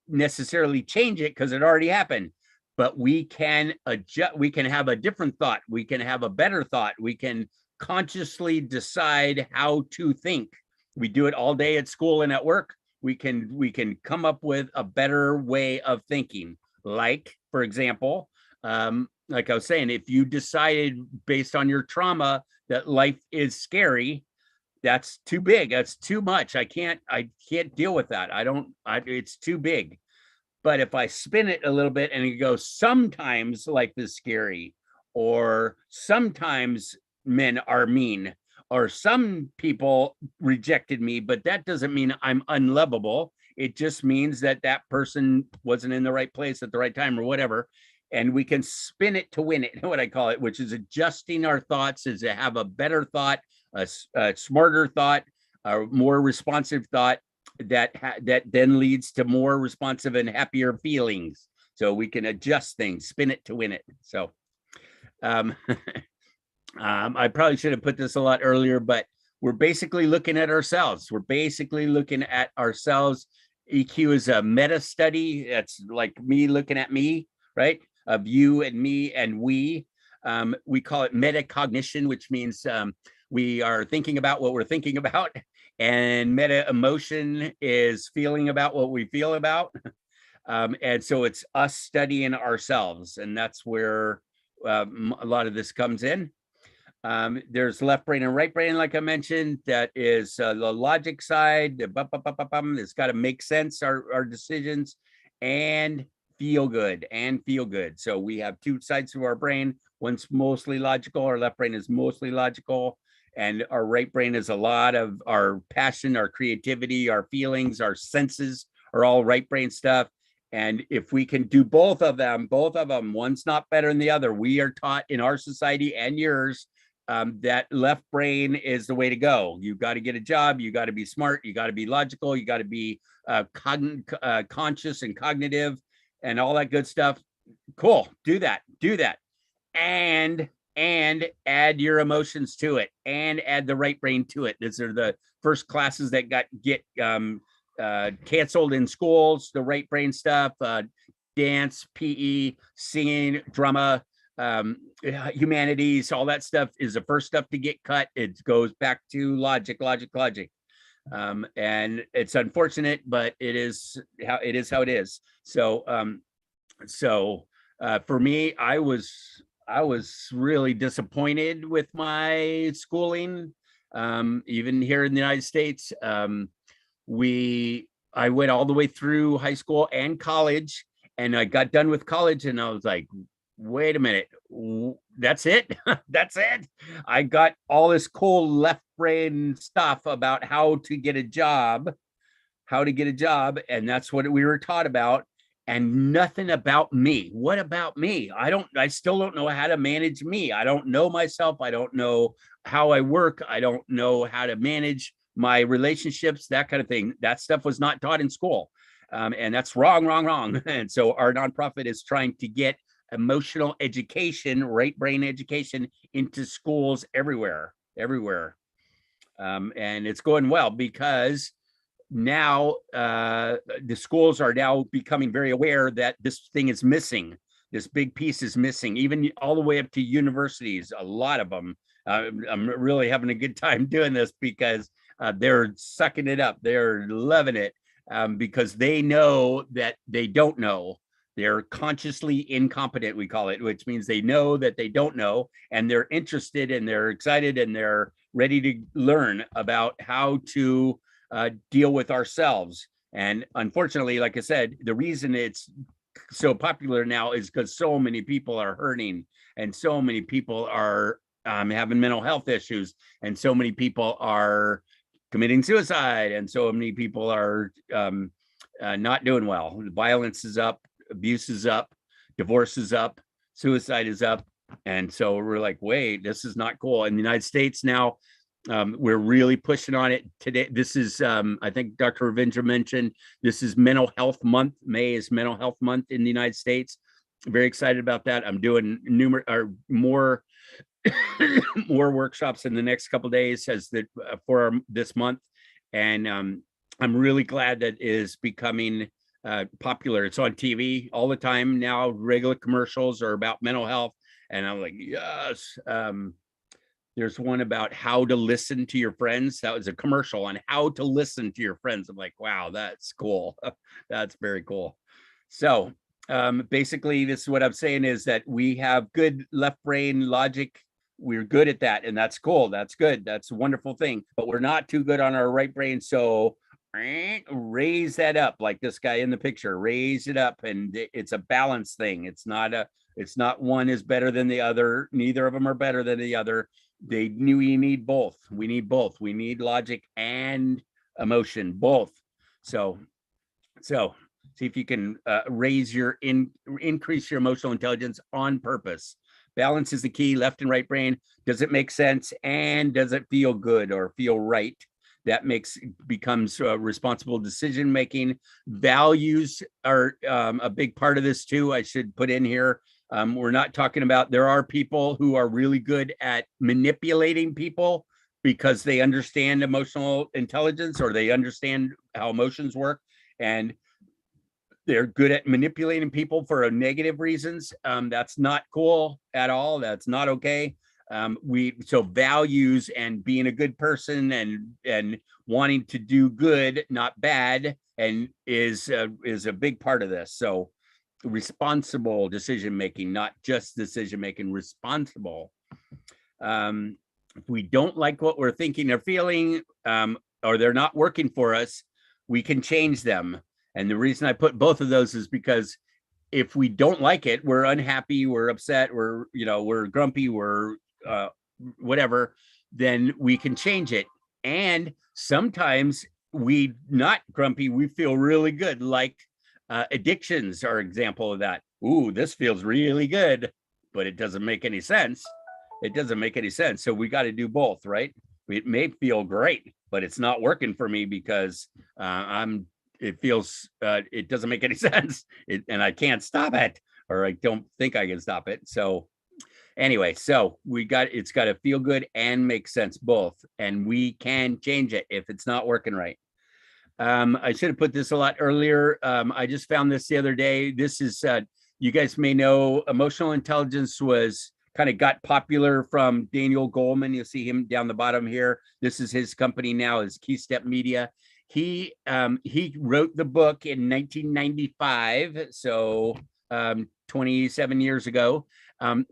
necessarily change it because it already happened. But we can adjust, we can have a different thought, we can have a better thought, we can consciously decide how to think. We do it all day at school and at work. We can come up with a better way of thinking. Like, for example, like I was saying, if you decided based on your trauma that life is scary, that's too big. That's too much. I can't deal with that. It's too big. But if I spin it a little bit and it goes, sometimes life is scary, or sometimes men are mean, or some people rejected me, but that doesn't mean I'm unlovable. It just means that that person wasn't in the right place at the right time or whatever. And we can spin it to win it, what I call it, which is adjusting our thoughts, is to have a better thought, a smarter thought, a more responsive thought that then leads to more responsive and happier feelings. So we can adjust things, spin it to win it. So I probably should have put this a lot earlier, but we're basically looking at ourselves. We're basically looking at ourselves. EQ is a meta study. That's like me looking at me, right? Of you and me and we. We call it metacognition, which means we are thinking about what we're thinking about. And meta emotion is feeling about what we feel about. And so it's us studying ourselves. And that's where a lot of this comes in. There's left brain and right brain, like I mentioned. That is the logic side. It's got to make sense, our decisions, and feel good. So we have two sides to our brain. One's mostly logical. Our left brain is mostly logical. And our right brain is a lot of our passion, our creativity, our feelings, our senses are all right brain stuff. And if we can do both of them, one's not better than the other. We are taught in our society and yours that left brain is the way to go. You got to get a job. You got to be smart. You got to be logical. You got to be conscious and cognitive and all that good stuff. Cool. Do that. And add your emotions to it, and add the right brain to it. These are the first classes that get canceled in schools. The right brain stuff, dance, PE, singing, drama, humanities, all that stuff is the first stuff to get cut. It goes back to logic. And it's unfortunate, but it is how it is. So for me, I was really disappointed with my schooling. Even here in the United States, I went all the way through high school and college, and I got done with college, and I was like, wait a minute, that's it? That's it? I got all this cool left brain stuff about how to get a job, and that's what we were taught about. And nothing about me. What about me? I still don't know how to manage me. I don't know myself. I don't know how I work. I don't know how to manage my relationships, that kind of thing. That stuff was not taught in school. And that's wrong. And so our nonprofit is trying to get emotional education, right brain education into schools everywhere. And it's going well because now the schools are now becoming very aware that this thing is missing. This big piece is missing, even all the way up to universities. A lot of them. I'm really having a good time doing this because they're sucking it up. They're loving it because they know that they don't know. They're consciously incompetent, we call it, which means they know that they don't know, and they're interested and they're excited and they're ready to learn about how to deal with ourselves. And unfortunately, like I said, the reason it's so popular now is because so many people are hurting, and so many people are having mental health issues, and so many people are committing suicide, and so many people are not doing well. Violence is up, abuse is up, divorce is up, suicide is up. And so we're like, wait, this is not cool. In the United States now, we're really pushing on it today. This is, I think Dr. Ravindra mentioned, this is Mental Health Month. May is Mental Health Month in the United States. very excited about that. I'm doing more more workshops in the next couple of days for this month, and I'm really glad that it is becoming popular. It's on TV all the time now. Regular commercials are about mental health, and I'm like, yes. There's one about how to listen to your friends. That was a commercial on how to listen to your friends. I'm like, wow, that's cool. That's very cool. So basically, this is what I'm saying is that we have good left brain logic. We're good at that, and that's cool. That's good. That's a wonderful thing. But we're not too good on our right brain. So raise that up, like this guy in the picture. Raise it up, and it's a balance thing. It's not one is better than the other. Neither of them are better than the other. We need both. We need both. We need logic and emotion, both. So see if you can increase your emotional intelligence on purpose. Balance is the key. Left and right brain. Does it make sense? And does it feel good or feel right? That becomes responsible decision making. Values are a big part of this too. I should put in here. We're not talking about, there are people who are really good at manipulating people because they understand emotional intelligence, or they understand how emotions work, and they're good at manipulating people for negative reasons. That's not cool at all. That's not okay. So values and being a good person and wanting to do good, not bad, and is a big part of this. So responsible decision making, not just decision making, responsible. If we don't like what we're thinking or feeling, or they're not working for us, we can change them. And the reason I put both of those is because if we don't like it, we're unhappy, we're upset, we're grumpy, we're whatever, then we can change it. And sometimes we not grumpy, we feel really good, like addictions are an example of that. Ooh, this feels really good, but it doesn't make any sense. It doesn't make any sense. So we got to do both, right? It may feel great, but it's not working for me because it doesn't make any sense, and I can't stop it, or I don't think I can stop it. So anyway, so it's got to feel good and make sense both, and we can change it if it's not working right. I should have put this a lot earlier. I just found this the other day. This is, you guys may know, emotional intelligence got popular from Daniel Goleman. You'll see him down the bottom here. This is his company now, is Keystep Media. He wrote the book in 1995, so 27 years ago,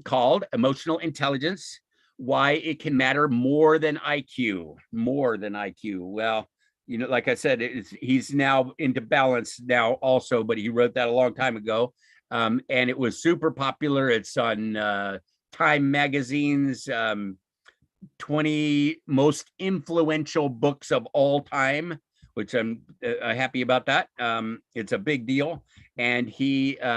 called Emotional Intelligence: Why It Can Matter More Than IQ. More than IQ. Well, like I said, he's now into balance now also, but he wrote that a long time ago. And it was super popular. It's on Time Magazine's 20 most influential books of all time, which I'm happy about that. It's a big deal. And this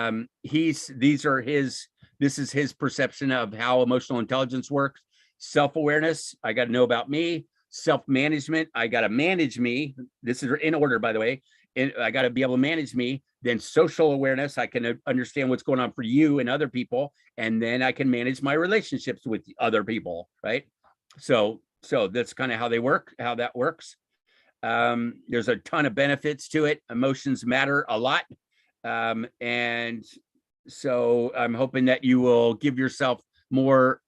is his perception of how emotional intelligence works. Self-awareness, I got to know about me. Self-management, I got to manage me. This is in order, by the way. I got to be able to manage me. Then social awareness, I can understand what's going on for you and other people. And then I can manage my relationships with other people, right? So that's kind of how that works. There's a ton of benefits to it. Emotions matter a lot. And so I'm hoping that you will give yourself more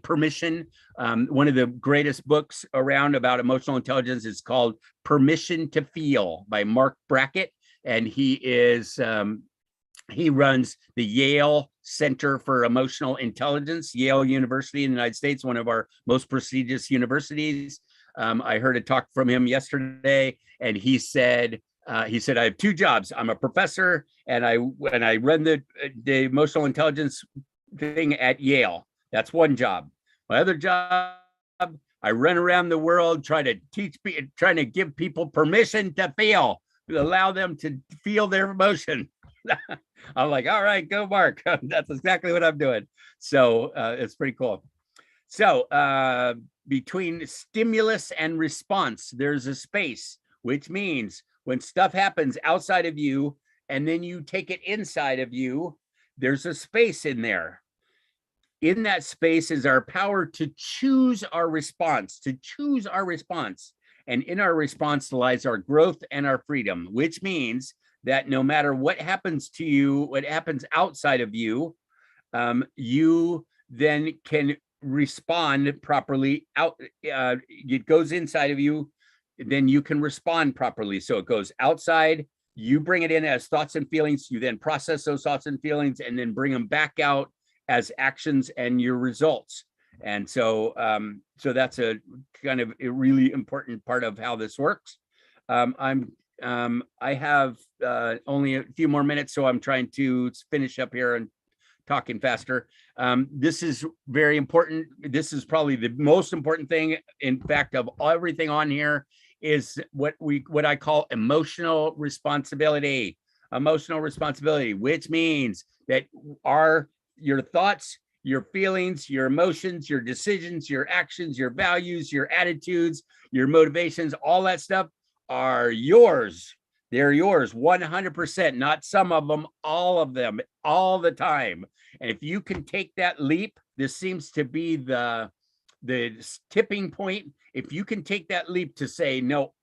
permission. One of the greatest books around about emotional intelligence is called Permission to Feel by Mark Brackett. And he runs the Yale Center for Emotional Intelligence, Yale University in the United States, one of our most prestigious universities. I heard a talk from him yesterday, and he said, I have two jobs. I'm a professor, and I run the emotional intelligence thing at Yale. That's one job. My other job, I run around the world trying to give people permission to feel, allow them to feel their emotion. I'm like, all right, go Mark. That's exactly what I'm doing. So it's pretty cool. So between stimulus and response, there's a space, which means when stuff happens outside of you, and then you take it inside of you. There's a space in there. In that space is our power to choose our response, And in our response lies our growth and our freedom, which means that no matter what happens to you, what happens outside of you, you then can respond properly out. It goes inside of you, then you can respond properly. So it goes outside, you bring it in as thoughts and feelings, you then process those thoughts and feelings and then bring them back out as actions and your results. And so so that's a kind of a really important part of how this works. I have only a few more minutes, so I'm trying to finish up here and talking faster. This is very important. This is probably the most important thing, in fact, of everything on here, is what I call emotional responsibility. Emotional responsibility, which means that your thoughts, your feelings, your emotions, your decisions, your actions, your values, your attitudes, your motivations, all that stuff are yours. They're yours 100%, not some of them, all of them, all the time. And if you can take that leap, this seems to be the tipping point. If you can take that leap to say, no,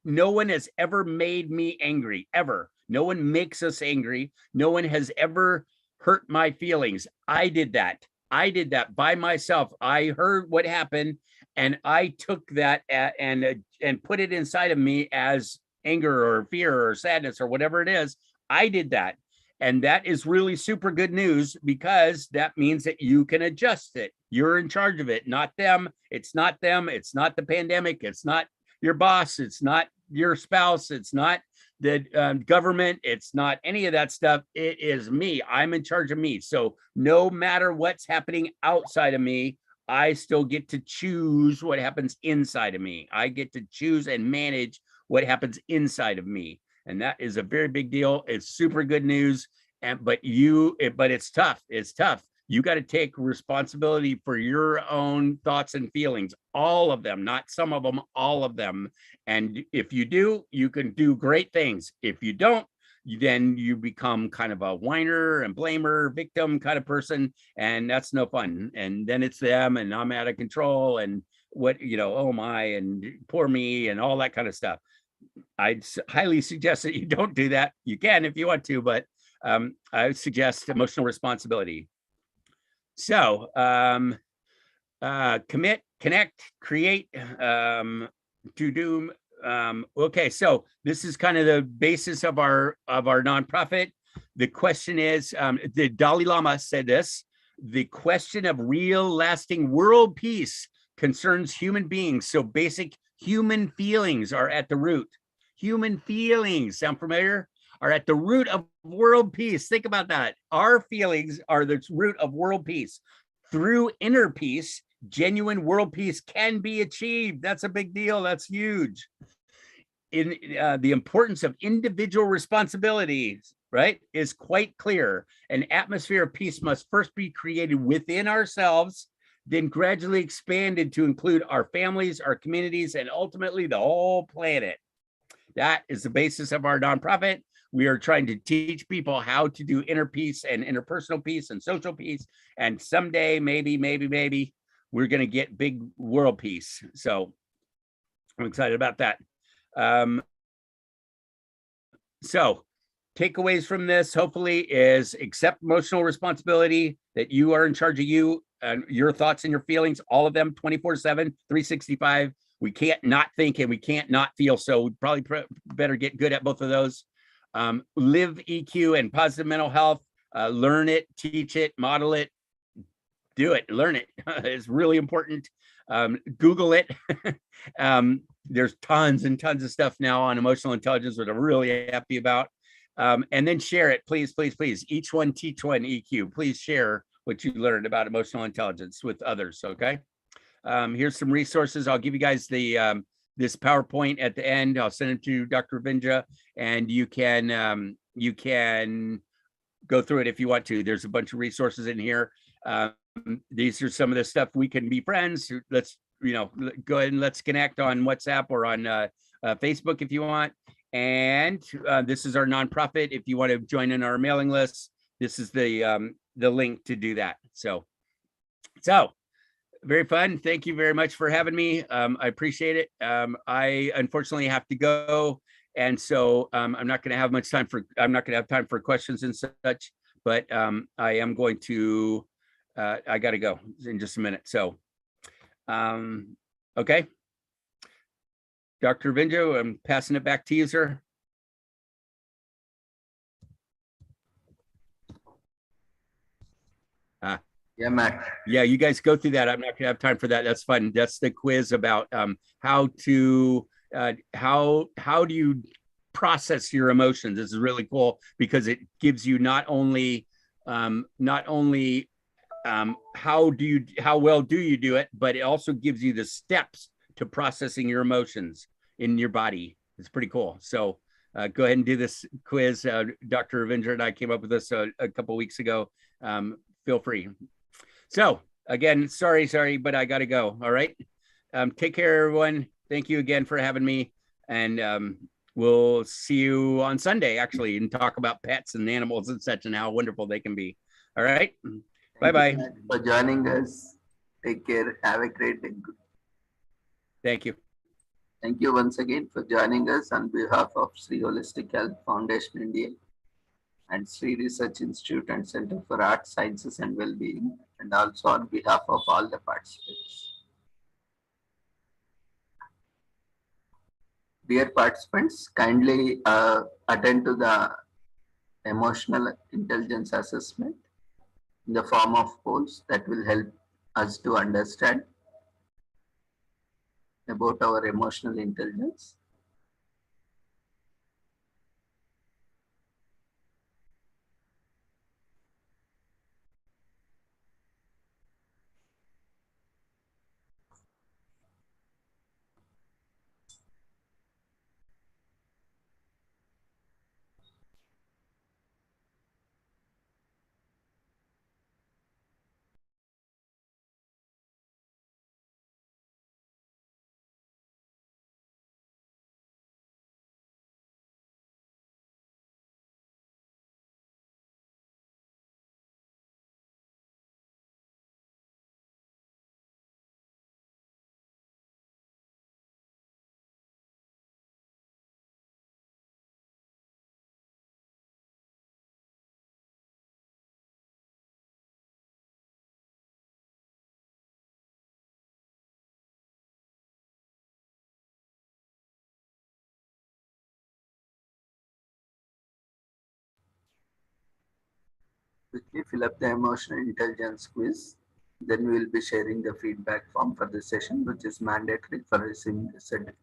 no one has ever made me angry, ever. No one makes us angry. No one has ever hurt my feelings. I did that by myself. I heard what happened and I took that and put it inside of me as anger or fear or sadness or whatever it is. I did that. And that is really super good news, because that means that you can adjust it. You're in charge of it, not them. It's not them. It's not the pandemic. It's not your boss. It's not your spouse. It's not the government. It's not any of that stuff. It is me. I'm in charge of me. So no matter what's happening outside of me, I still get to choose what happens inside of me. I get to choose and manage what happens inside of me. And that is a very big deal. It's super good news. But it's tough. It's tough. You got to take responsibility for your own thoughts and feelings, all of them, not some of them, all of them. And if you do, you can do great things. If you don't, then you become kind of a whiner and blamer, victim kind of person. And that's no fun. And then it's them and I'm out of control and oh my, and poor me and all that kind of stuff. I'd highly suggest that you don't do that. You can if you want to, but I would suggest emotional responsibility. So commit, connect, create, to do. Okay, so this is kind of the basis of our nonprofit. The question is, the Dalai Lama said this: the question of real, lasting world peace concerns human beings. So basic human feelings are at the root. Human feelings, sound familiar? Are at the root of world peace. Think about that. Our feelings are the root of world peace. Through inner peace, genuine world peace can be achieved. That's a big deal. That's huge. In the importance of individual responsibilities, right, is quite clear. An atmosphere of peace must first be created within ourselves, then gradually expanded to include our families, our communities, and ultimately the whole planet. That is the basis of our nonprofit. We are trying to teach people how to do inner peace and interpersonal peace and social peace. And someday, maybe, we're going to get big world peace. So I'm excited about that. So takeaways from this, hopefully, is accept emotional responsibility, that you are in charge of you and your thoughts and your feelings, all of them 24/7, 365. We can't not think and we can't not feel. So we probably better get good at both of those. Live EQ and positive mental health, learn it, teach it, model it, do it, learn it. It's really important. Google it. There's tons and tons of stuff now on emotional intelligence that I'm really happy about. And then share it, please, please, please. Each one teach one EQ. Please share what you learned about emotional intelligence with others, okay? Here's some resources. I'll give you guys the this PowerPoint at the end. I'll send it to Dr. Ravinja, and you can go through it if you want to. There's a bunch of resources in here. These are some of the stuff. We can be friends. Let's go ahead and let's connect on WhatsApp or on Facebook if you want. And this is our nonprofit. If you want to join in our mailing list, this is the link to do that. So very fun. Thank you very much for having me. I appreciate it. I unfortunately have to go, and so I'm not going to have much time for. I'm not going to have time for questions and such. But I am going to. I got to go in just a minute. So, okay, Dr. Vinjo, I'm passing it back to you, sir. Yeah, Matt. Yeah, you guys go through that. I'm not gonna have time for that. That's fun. That's the quiz about how do you process your emotions. This is really cool because it gives you not only how well do you do it, but it also gives you the steps to processing your emotions in your body. It's pretty cool. So go ahead and do this quiz. Dr. Ravinder and I came up with this a couple weeks ago. Feel free. So again, sorry, but I got to go. All right. Take care, everyone. Thank you again for having me. And we'll see you on Sunday, actually, and talk about pets and animals and such and how wonderful they can be. All right. Bye-bye. Thank you for joining us. Take care. Have a great day. Thank you. Thank you once again for joining us on behalf of Sri Holistic Health Foundation India and Sri Research Institute and Center for Arts, Sciences and Wellbeing, and also on behalf of all the participants. Dear participants, kindly attend to the emotional intelligence assessment in the form of polls that will help us to understand about our emotional intelligence. Quickly fill up the emotional intelligence quiz. Then we will be sharing the feedback form for this session, which is mandatory for receiving the certificate.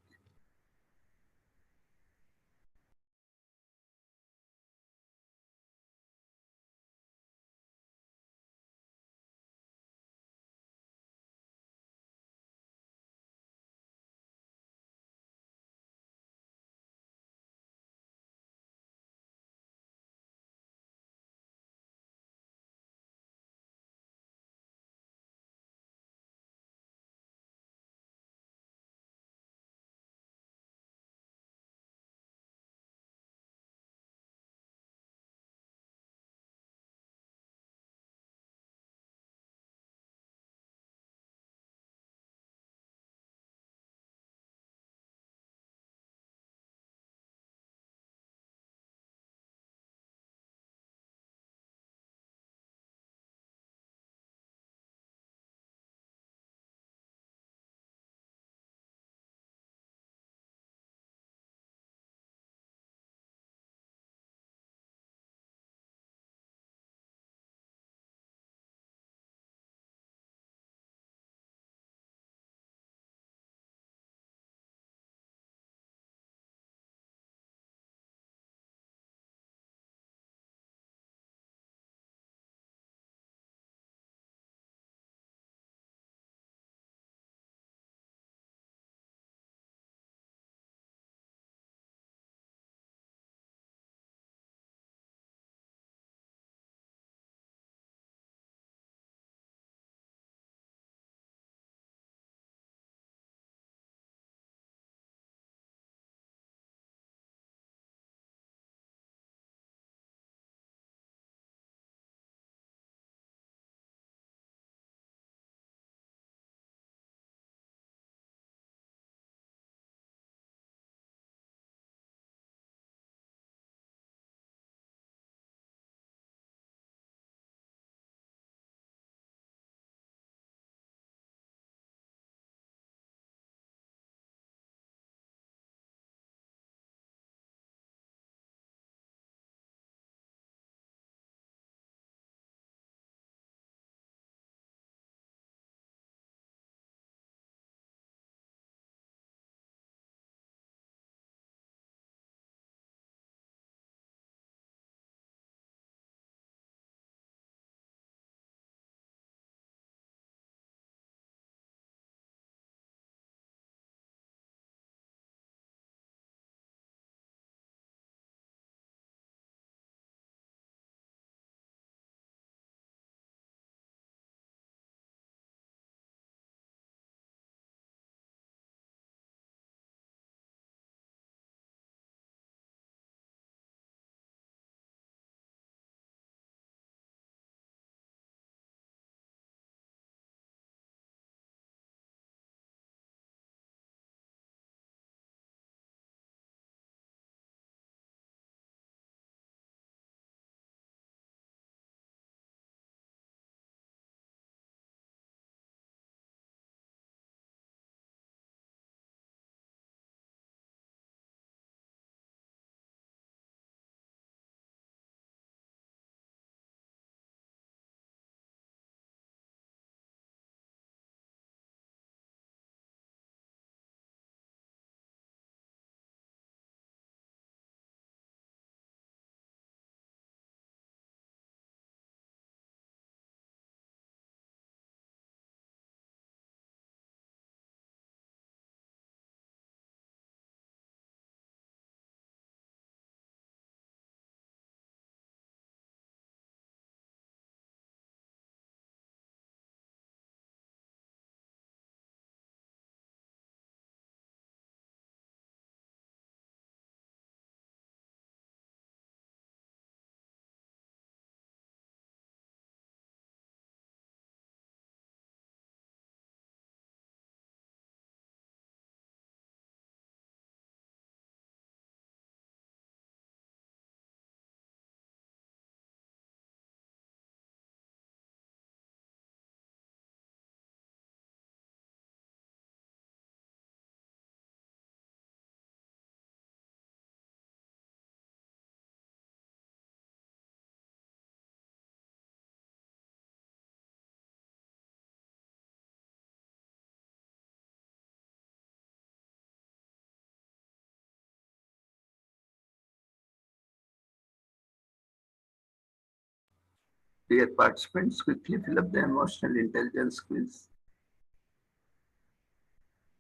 Dear participants, quickly fill up the emotional intelligence quiz.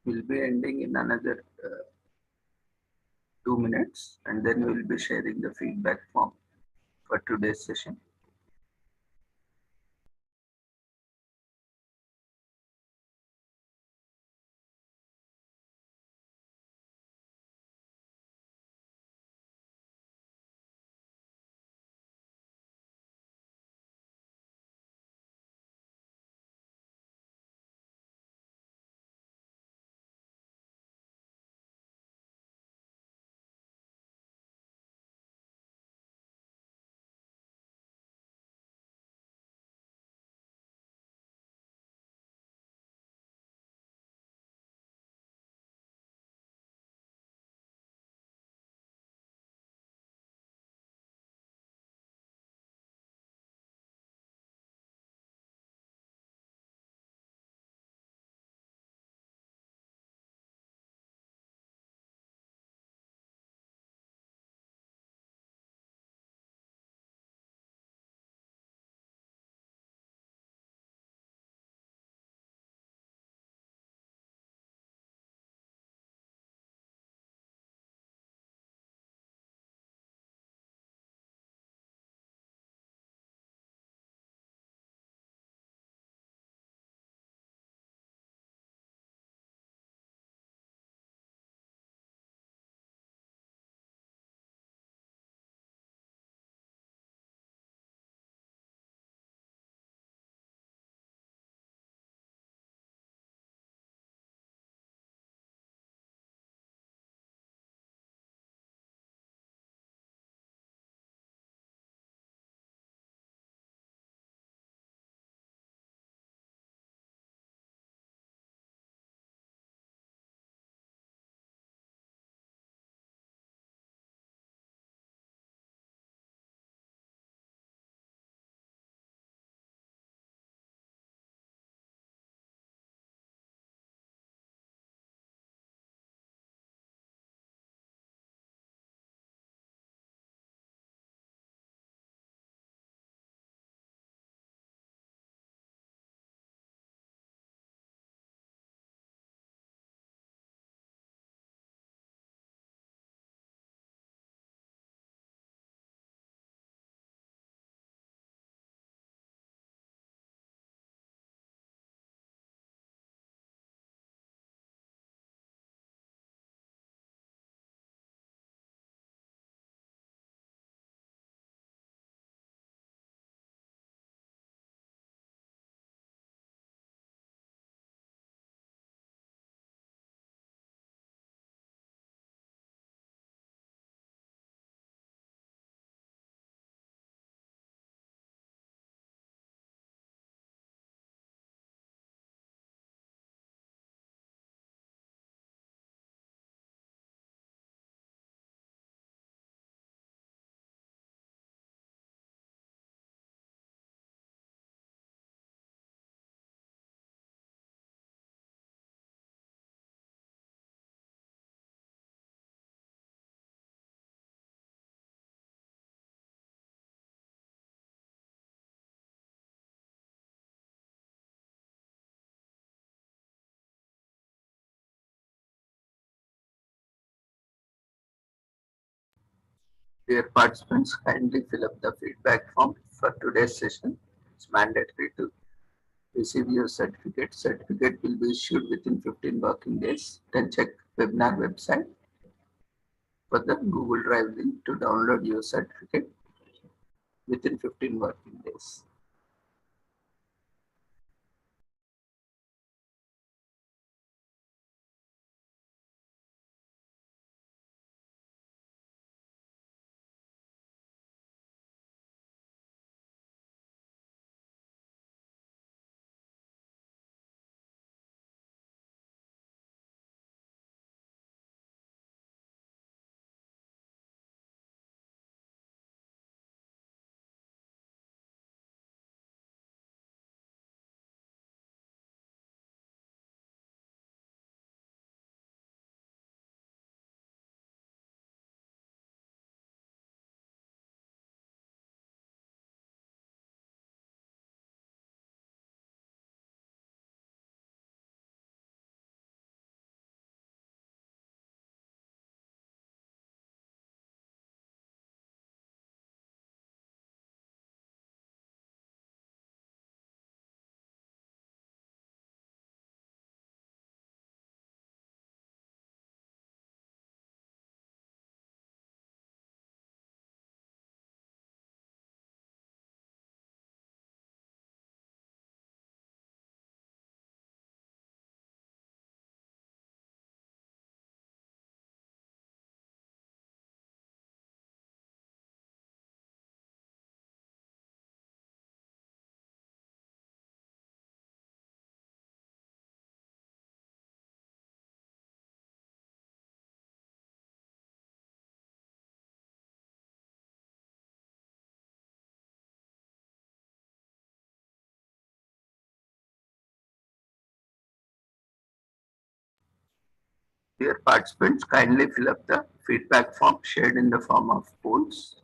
We'll be ending in another 2 minutes, and then we'll be sharing the feedback form for today's session. Dear participants, kindly fill up the feedback form for today's session. It's mandatory to receive your certificate. Certificate will be issued within 15 working days. Then check webinar website for the Google Drive link to download your certificate within 15 working days. Dear participants, kindly fill up the feedback form shared in the form of polls.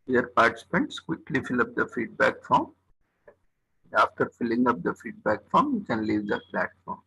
Dear participants, quickly fill up the feedback form. After filling up the feedback form, you can leave the platform.